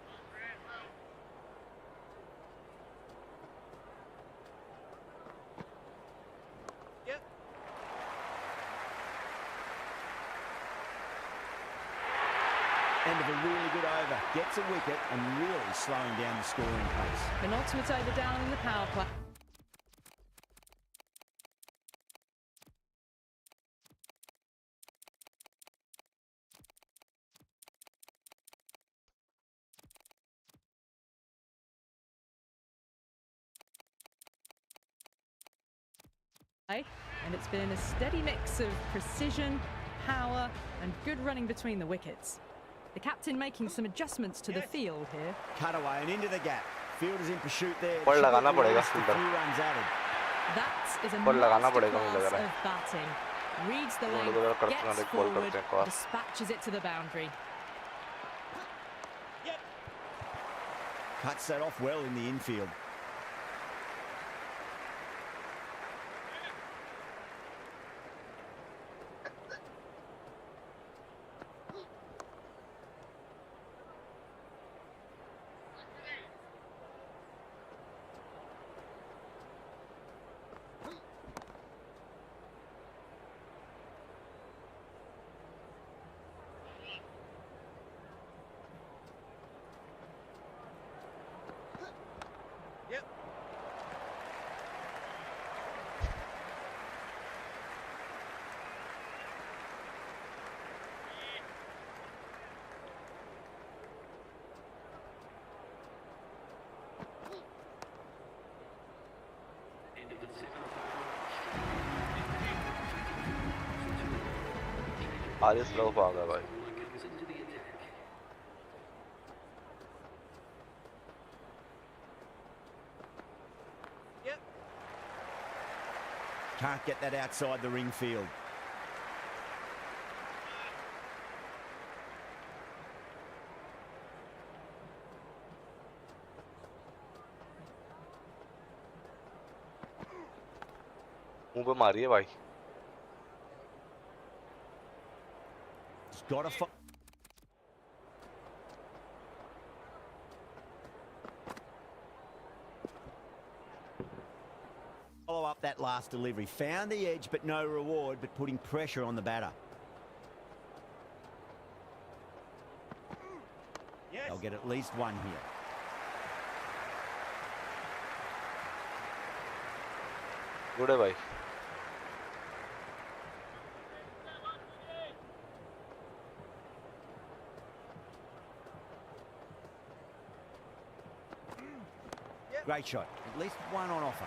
Yep. End of a really good over. Gets a wicket and really slowing down the scoring pace. Penultimate over down in the power play. And it's been a steady mix of precision, power, and good running between the wickets. The captain making some adjustments to the field here. Cut away and into the gap. Fielders in pursuit there. पर Should be लगाना at पड़ेगा least a fielder. few runs added. That is a पर लगाना पड़ेगा मुझे लग masterclass रहा है. of batting. Reads the हम length, लोग उधर करते हैं, gets एक ball forward, करते हैं, cross. dispatches it to the boundary. Yep. Cuts that off well in the infield. Yep. आज स्लो आ गया भाई. Yep. Can't get that outside the ring field. मुंह पे मारी है भाई. He's got to follow up that last delivery. Found the edge, but no reward, but putting pressure on the batter. Yes. They'll get at least one here. Good है भाई. Great shot. At least one on offer.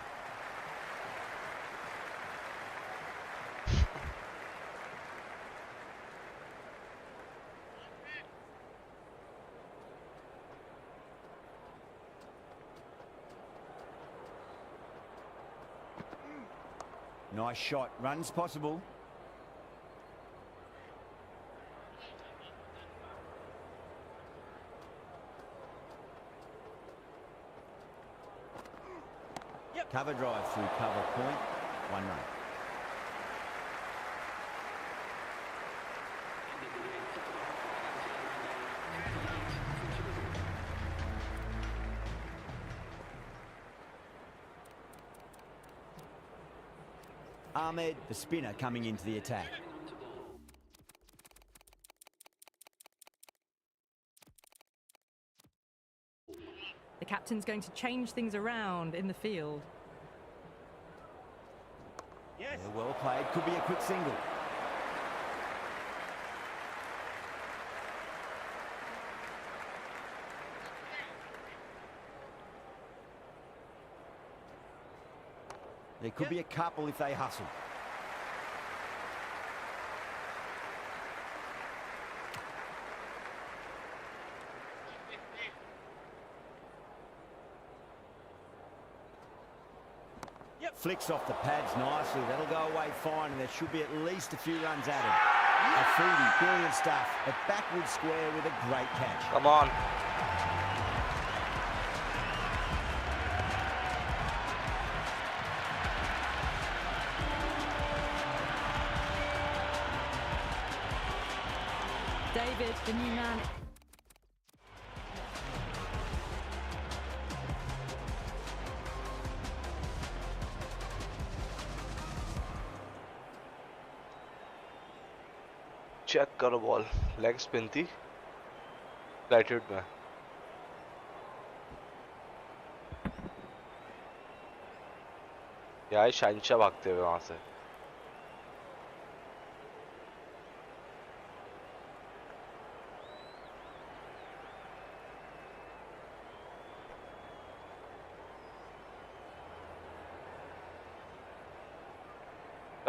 Nice shot. Runs possible. Yep. Cover drive through cover point. 1 run. Ahmed, the spinner, coming into the attack. The captain's going to change things around in the field. Yes. Yeah, well played. Could be a quick single. There could be a couple if they hustle. Yep. Flicks off the pads nicely. That'll go away fine, and there should be at least a few runs added. A foodie, brilliant stuff. A backward square with a great catch. Come on. David, the new man. Check करो ball. Leg spin थी. लाइटेड में. यार शाइनशाह भागते हुए वहां से.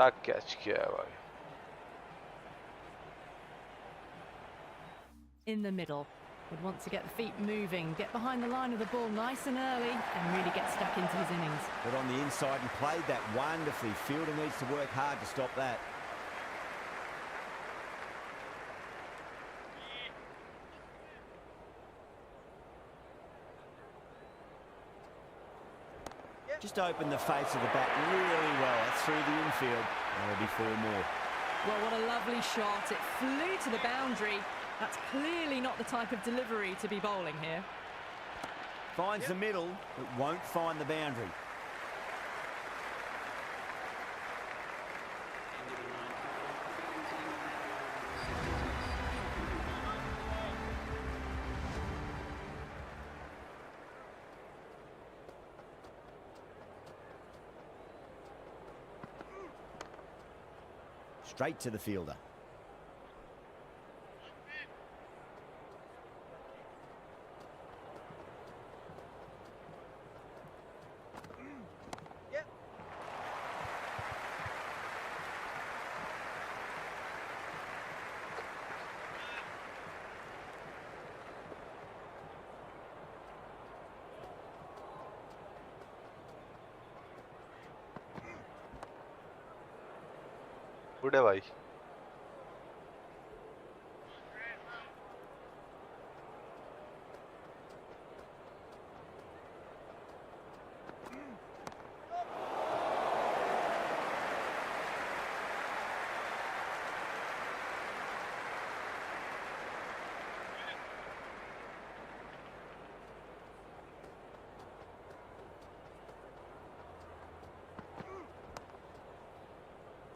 क्या कैच किया है भाई. In the middle. Would want to get the feet moving, get behind the line of the ball nice and early, and really get stuck into his innings. Got on the inside and played that wonderfully. Fielder needs to work hard to stop that. Just opened the face of the bat really well. That's through the infield. There'll be 4 more. Well, what a lovely shot. It flew to the boundary. That's clearly not the type of delivery to be bowling here. Finds the middle, but won't find the boundary. Straight to the fielder. Good है भाई.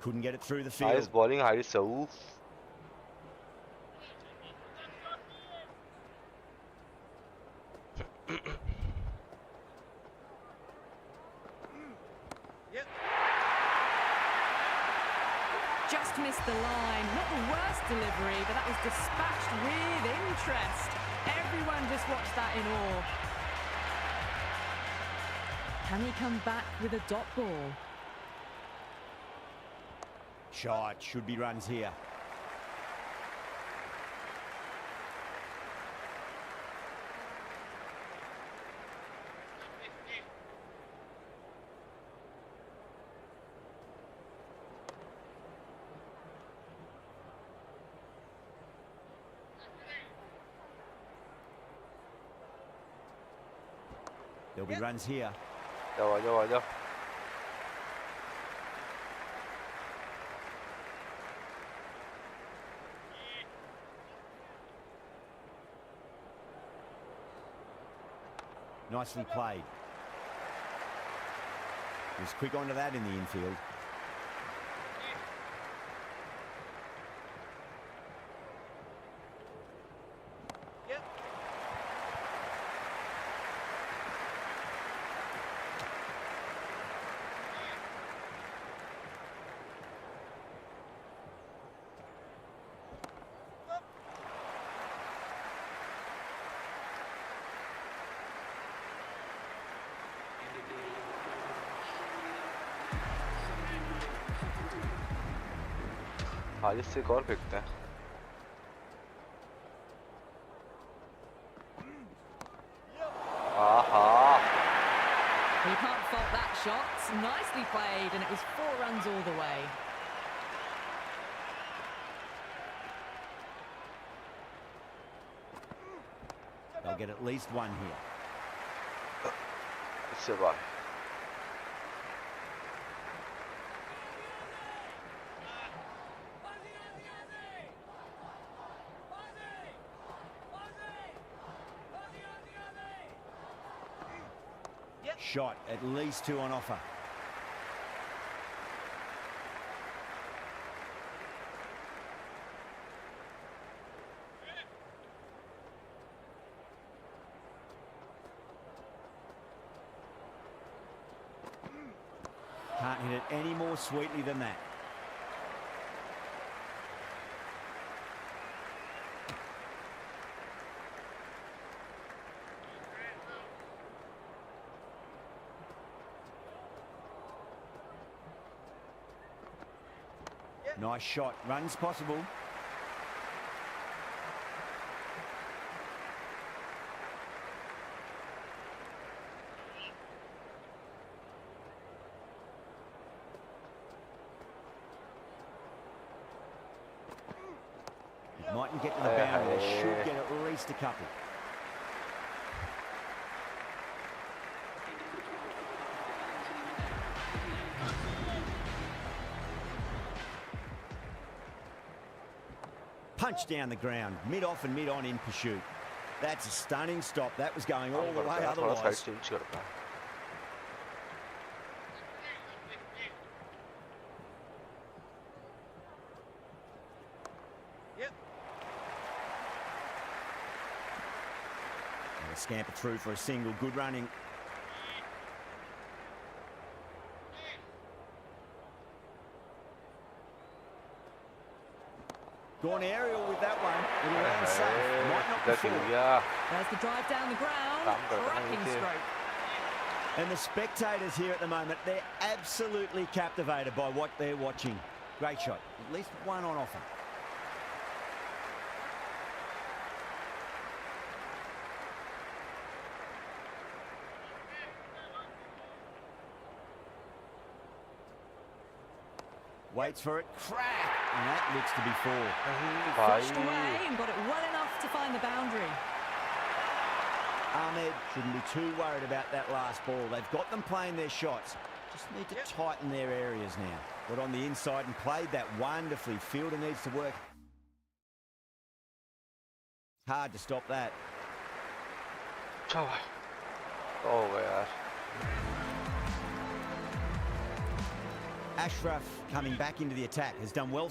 Couldn't get it through the field. Nice bowling, Haris Sauf. Yep. Just missed the line. Not the worst delivery, but that was dispatched with interest. Everyone just watched that in awe. Can he come back with a dot ball? Shot, should be runs here. There'll be runs here. जाओ जाओ आ जाओ. Nicely played. He was quick onto that in the infield. Yep. Haris से एक और फेंकते हैं. आहा. You can't fault that shot. Nicely played, and it was 4 runs all the way. They'll get at least 1 here. इससे बाहर. Shot, at least 2 on offer. Can't hit it any more sweetly than that. Nice shot. Runs possible. It mightn't get to the boundary. They should get at least a couple. Punch down the ground, mid-off and mid-on in pursuit. That's a stunning stop. That was going all the way थोड़ा otherwise. Side change करता है. Yep. And a scamper through for a single. Good running. Gone aerial with that one. It'll land safe. Might not be That's full. yeah. There's the drive down the ground. Cracking stroke. And the spectators here at the moment, they're absolutely captivated by what they're watching. Great shot. At least one on offer. Waits for it. Crack! And that looks to be four. Flushed away and got it well enough to find the boundary. Ahmed shouldn't be too worried about that last ball. They've got them playing their shots. Just need to tighten their areas now. Got on the inside and played that wonderfully. Fielder needs to work hard to stop that. अच्छा भाई. हो गया यार. Ashraf coming back into the attack has done well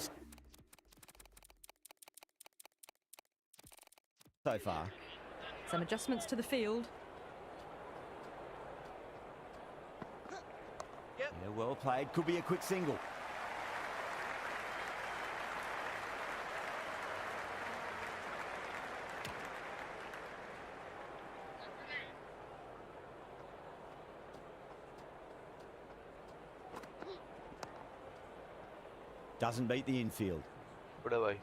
so far. Some adjustments to the field. Yeah, well played. Could be a quick single. Doesn't beat the infield. बड़ा भाई.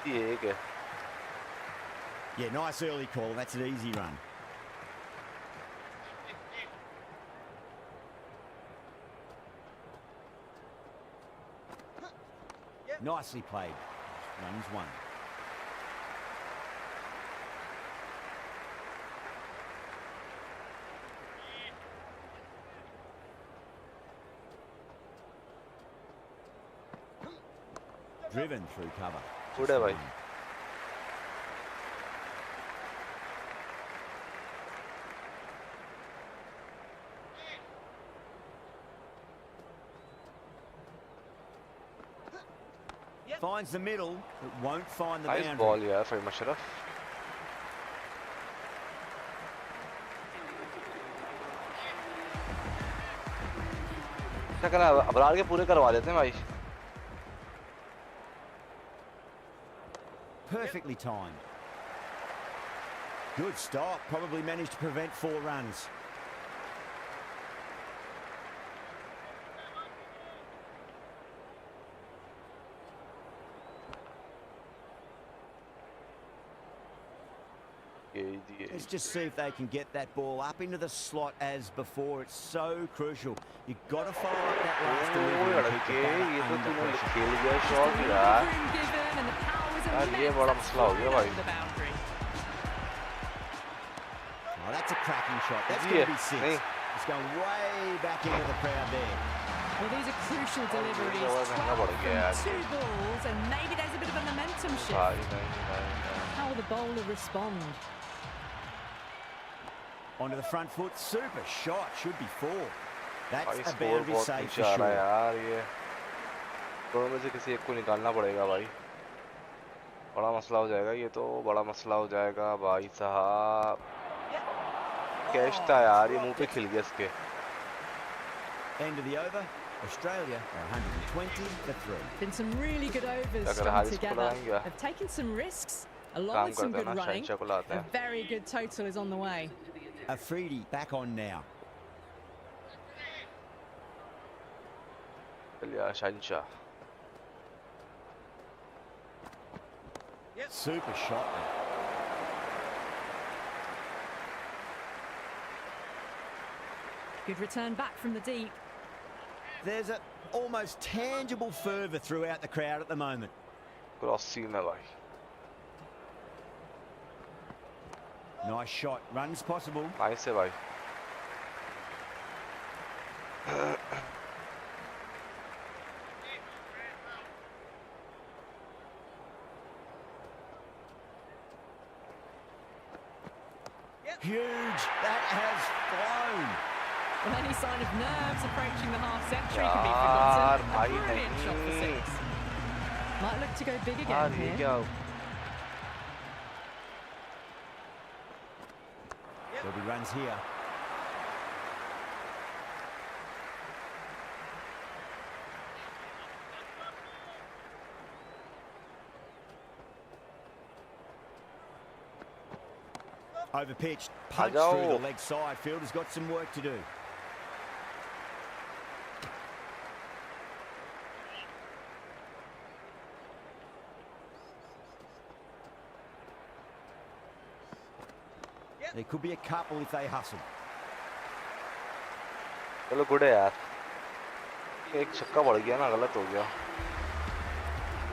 ये एक है. Yeah, nice early call. That's an easy run. Nicely played. Runs one. Driven through cover. Good है भाई. Finds the middle, but won't find the Nice boundary. ball यार फिर मशरफ. क्या करना है? अबरार के पूरे करवा देते हैं भाई. Perfectly timed. Good stop. Probably managed to prevent 4 runs. Let's just see if they can get that ball up into the slot as before. It's so crucial. You've got to follow up that last delivery and keep the batter ये तो under तूने pressure. खेल गया shot यार. Room given and the power was यार ये immense बड़ा to मसला हो गया slide भाई. over the boundary. Oh, that's a cracking shot. That's Easy going to है. be 6. नहीं. It's going way back into the crowd there. Well, these are crucial ये deliveries. तो महंगा 12 पड़ गया यार. from 2 balls, and maybe there's a bit of a momentum shift. भाई नहीं. How will the bowler respond? Onto the front foot. Super shot. Should be 4. भाई That's a score boundary बहुत save नीचे for आ रहा है sure. यार ये. दोनों में से किसी एक को निकालना पड़ेगा भाई. बड़ा मसला हो जाएगा ये तो. बड़ा मसला हो जाएगा भाई साहब. कैच था यार. ये मुंह पे खिल गया इसके. End of the over. Australia are 120 for 3. Been some really good overs क्या कर रहा है? strung हारिस को together. लगाएंगे क्या? Have taken some risks. Along काम with some करते हैं good ना, running, शहनशाह को लाते a हैं. very good total is on the way. Afridi back on now. चलिए शहनशाह. Yep. Super shot there. Good return back from the deep. There's a almost tangible fervour throughout the crowd at the moment. Cross seam है भाई. Nice shot. Runs possible. Nice है भाई. Huge. That has flown. Well, any sign of nerves approaching the half century can be यार forgotten. A भाई brilliant shot for नहीं. six. Might look to go big यार again ये here. क्या? There'll be runs here. Over pitch, punch जाओ. through the leg side. Fielder's got some work to do. There could be a couple if they hustle. चलो good है यार. एक छक्का बढ़ गया ना, गलत हो गया.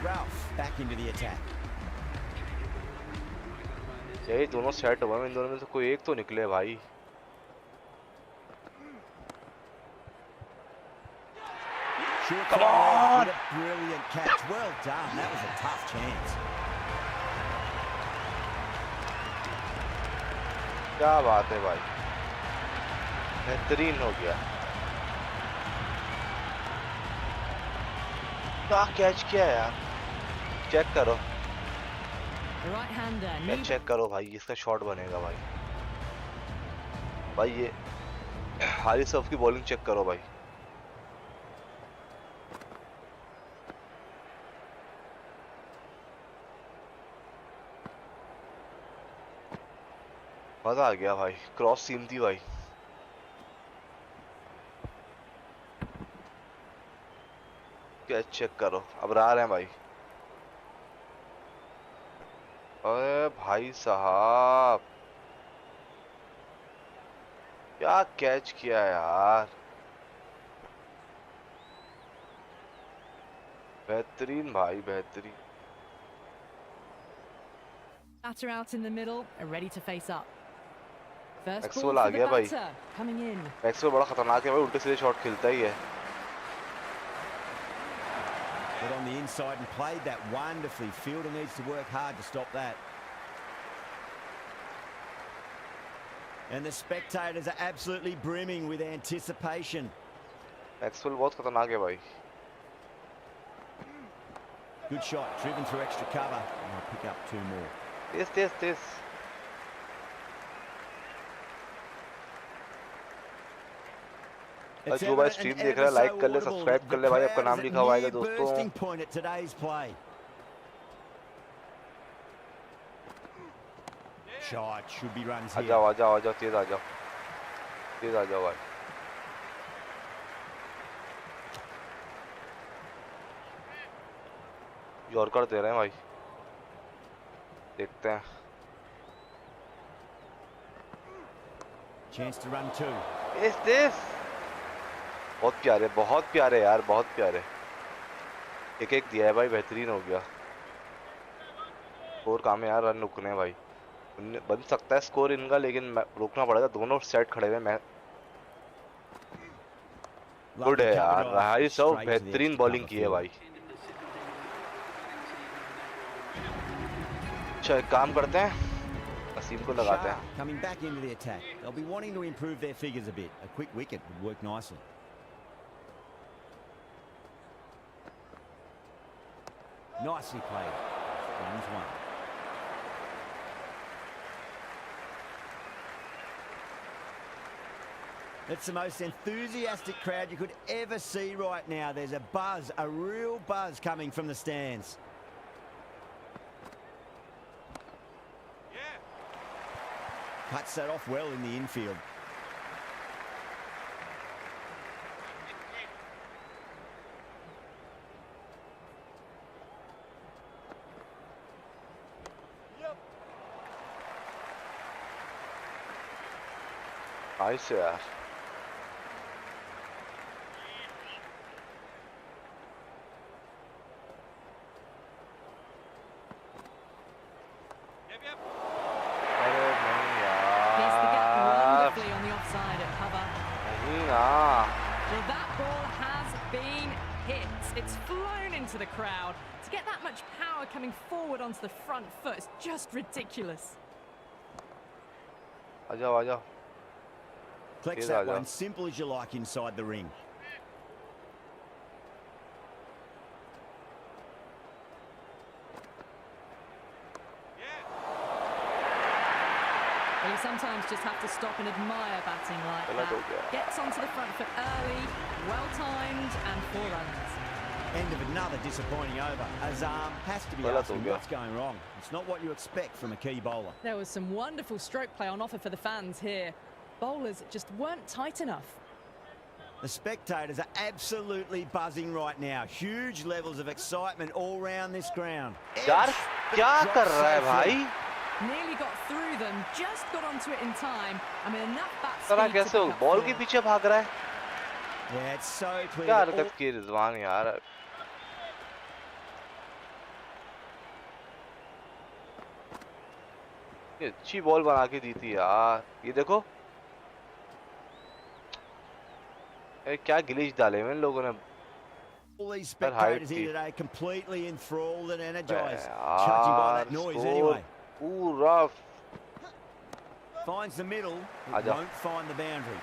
Ralph back into the attack. यही दोनों सेट हुआ, इन दोनों में से कोई एक तो निकले भाई. Sure, Come on! What a brilliant catch. Well done. That was a tough chance. क्या बात है भाई, बेहतरीन हो गया. क्या कैच किया यार. चेक करो, The right-hander. मैं चेक करो भाई, इसका शॉट बनेगा भाई. भाई ये हारिस की बॉलिंग चेक करो भाई. मजा आ गया भाई. क्रॉस सीम थी भाई. कैच चेक करो, अब रहा है भाई. अरे भाई साहब, क्या कैच किया यार. बेहतरीन भाई, बेहतरीन. Batter out in the middle, are ready to face up. First Maxwell ball uh for the गया भाई. batter, coming in. मैक्सवेल बड़ा खतरनाक है भाई, उल्टे सीधे शॉट खेलता ही है. Got on the inside and played that wonderfully. Fielder needs to work hard to stop that. And the spectators are absolutely brimming with anticipation. Maxwell बहुत खतरनाक है भाई. Good shot, driven through extra cover. And they'll pick up two more. Tej Tej Tej. It's जो भाई evident stream and देख रहा है, ever like so कर ले, audible सब्सक्राइब that कर the ले भाई, आपका crowd नाम is लिखा at हुआ आएगा near दोस्तों. bursting point at today's play. Shot, should be runs uh here. जाओ आ जाओ आ जाओ, तेज आ जाओ, तेज आ जाओ भाई. यॉर्कर दे रहे हैं भाई, देखते हैं. Chance to run two. इस दिस बहुत प्यारे यार, बहुत प्यारे. एक एक दिया है भाई, बेहतरीन हो गया. स्कोर काम है यार, रन रुकने हैं भाई. बन सकता है स्कोर इनका, लेकिन रोकना पड़ेगा. दोनों सेट खड़े हुए. मैं गुड Lovely है cover यार, drive, भाई सब straight to the बेहतरीन extra बॉलिंग cover की है field. भाई. अच्छा एक काम करते हैं, नसीम को लगाते Sharp हैं. coming back into the attack. They'll be wanting to improve their figures a bit. A quick wicket would work nicely. Nicely played. Runs one. It's the most enthusiastic crowd you could ever see right now. There's a buzz, a real buzz coming from the stands. Cuts that off well in the infield. Nice है यार। अरे नहीं Pierced the gap यार, wonderfully on the offside at cover. नहीं ना। Well, that ball has been hit. It's flown into the crowd. To get that much power coming forward onto the front foot is just ridiculous. आ जाओ आ जाओ। Collects Here I that go. one, simple as you like inside the ring. Well, you sometimes just have to stop and admire batting like गलत हो that. गया। Gets onto the front foot early, well timed, and 4 runs. End of another disappointing over. Azam has to be गलत हो asking गया। what's going wrong. It's not what you expect from a key bowler. There was some wonderful stroke play on offer for the fans here. Bowlers just weren't tight enough. The spectators are absolutely buzzing right now. Huge levels of excitement all round this ground. यार Edge, क्या drops कर रहा है safely. भाई? Nearly got through them, just got onto it in time. I mean, enough bat तरह speed to कैसे हो? pick up ball 4. के पीछे भाग रहा है। Yeah, it's so clear. क्या that हरकत की रिजवान यार। ये अच्छी बॉल बना के दी थी यार। ये देखो, ये क्या ग्लिच डाले हैं इन लोगों ने। all these That height spectators here की। today completely enthralled and energized. यार, Judging by that noise score anyway. पूरा Finds the middle, but आजा। won't find the boundary.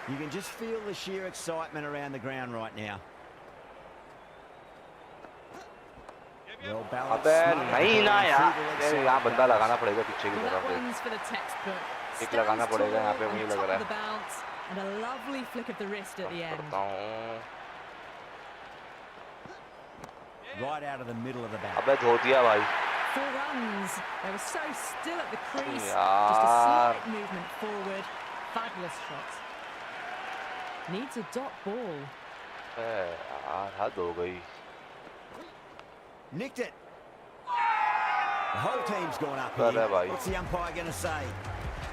You can just feel the sheer excitement around the ground right now. Well balanced. अबे smart नहीं ना ball यार, through the leg ये side यहाँ of बंदा the लगाना bowlers. पड़ेगा पीछे की Well, तरफ that से। one's for the textbook. एक लगाना Stands पड़ेगा यहाँ पे, tall मुझे on लग top रहा of है। the bounce, and a lovely flick of the wrist at the end. करता हूँ। Right out of the middle of the bat. अबे धो दिया भाई। 4 runs. They were so still at the crease. यार। Just a slight movement forward. Fabulous shot. Needs a dot ball. अबे यार हद हो गई। Nicked it. The whole team's gone up Well, here. there, mate. What's the umpire going to say?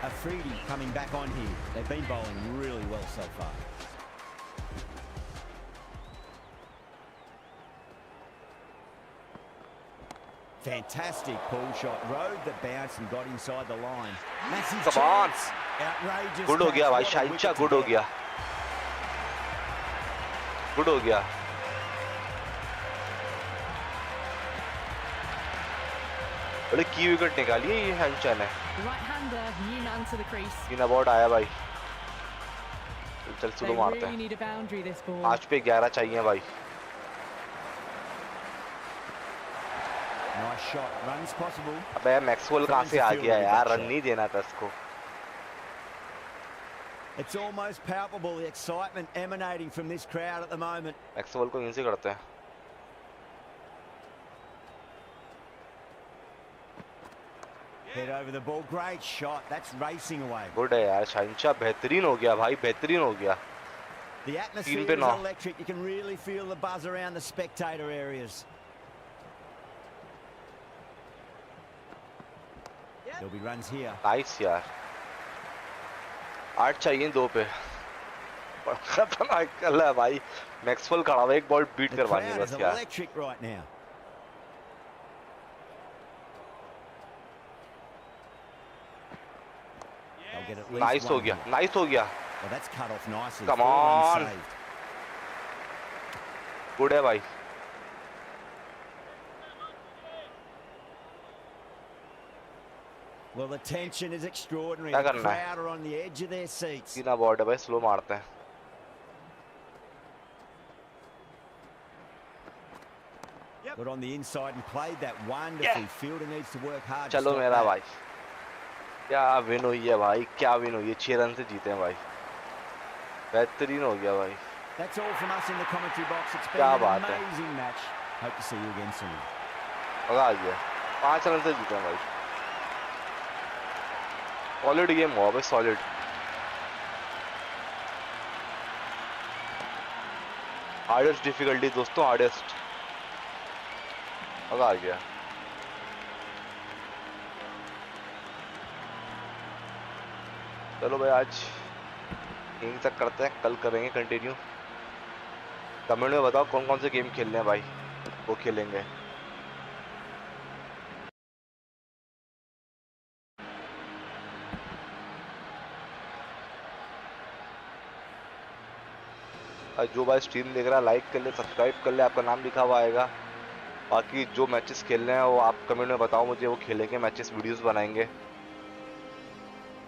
Afridi coming back on here. They've been bowling really well so far. Fantastic pull shot. Rode the bounce and got inside the line. Massive Come on. chance. Outrageous. Good हो catch. गया भाई, What a शाइंचा wicket to good हो get. गया, good हो गया। बड़े की wicket निकाली है ये शाइंचा ने। The right-hander, new man to the crease. In about आया भाई। चल They स्लो मारते really हैं। need a boundary this ball. 5 पे 11 चाहिए भाई। Nice shot. Runs possible. अबे मैक्सवेल कहाँ से आ गया यार, रन नहीं देना था इसको। It's almost palpable, the excitement emanating from this crowd at the moment. Maxwell को यहीं से करते हैं। Head over the ball. Great shot. That's racing away. Good है यार, शाइंचा बेहतरीन हो गया भाई, बेहतरीन हो गया। The atmosphere पे is 9। electric. You can really feel the buzz around the spectator areas. There'll be runs here. Nice यार। 8 चाहिए 2 पे। बड़ा खतरनाक कल है भाई। मैक्सवेल खड़ा हुआ, एक बॉल बीट The करवानी है crowd बस is क्या। electric right now. They'll get at least nice हो one गया, here. नाइस हो गया। Well, that's cut off nicely. Come 4 runs on. saved. Good है भाई। Well, the tension is extraordinary. क्या The करना है? crowd are on the edge of their seats. 3 about है भाई, स्लो मारते हैं। Got on the inside and played that wonderfully. Fielder needs to work hard to चलो stop मेरा that. भाई, क्या विन हुई है भाई, क्या विन हुई है। 6 रन से जीते हैं भाई, बेहतरीन हो गया भाई। That's all from us in the commentary box. It's been क्या an बात है। amazing match. Hope to see you again soon. मजा आ गया। 5 रन से जीते हैं भाई। सॉलिड गेम हुआ भाई, सॉलिड। हार्डेस्ट डिफिकल्टी दोस्तों, हार्डेस्ट। मजा आ गया। चलो भाई आज यहीं तक करते हैं, कल करेंगे कंटिन्यू। कमेंट में बताओ कौन कौन से गेम खेलने हैं भाई, वो खेलेंगे। और जो भाई स्ट्रीम देख रहा है लाइक कर ले, सब्सक्राइब कर ले, आपका नाम लिखा हुआ आएगा। बाकी जो मैचेस खेलने हैं वो आप कमेंट में बताओ मुझे, वो खेलेंगे मैचेस, वीडियोस बनाएंगे।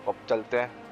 अब चलते हैं।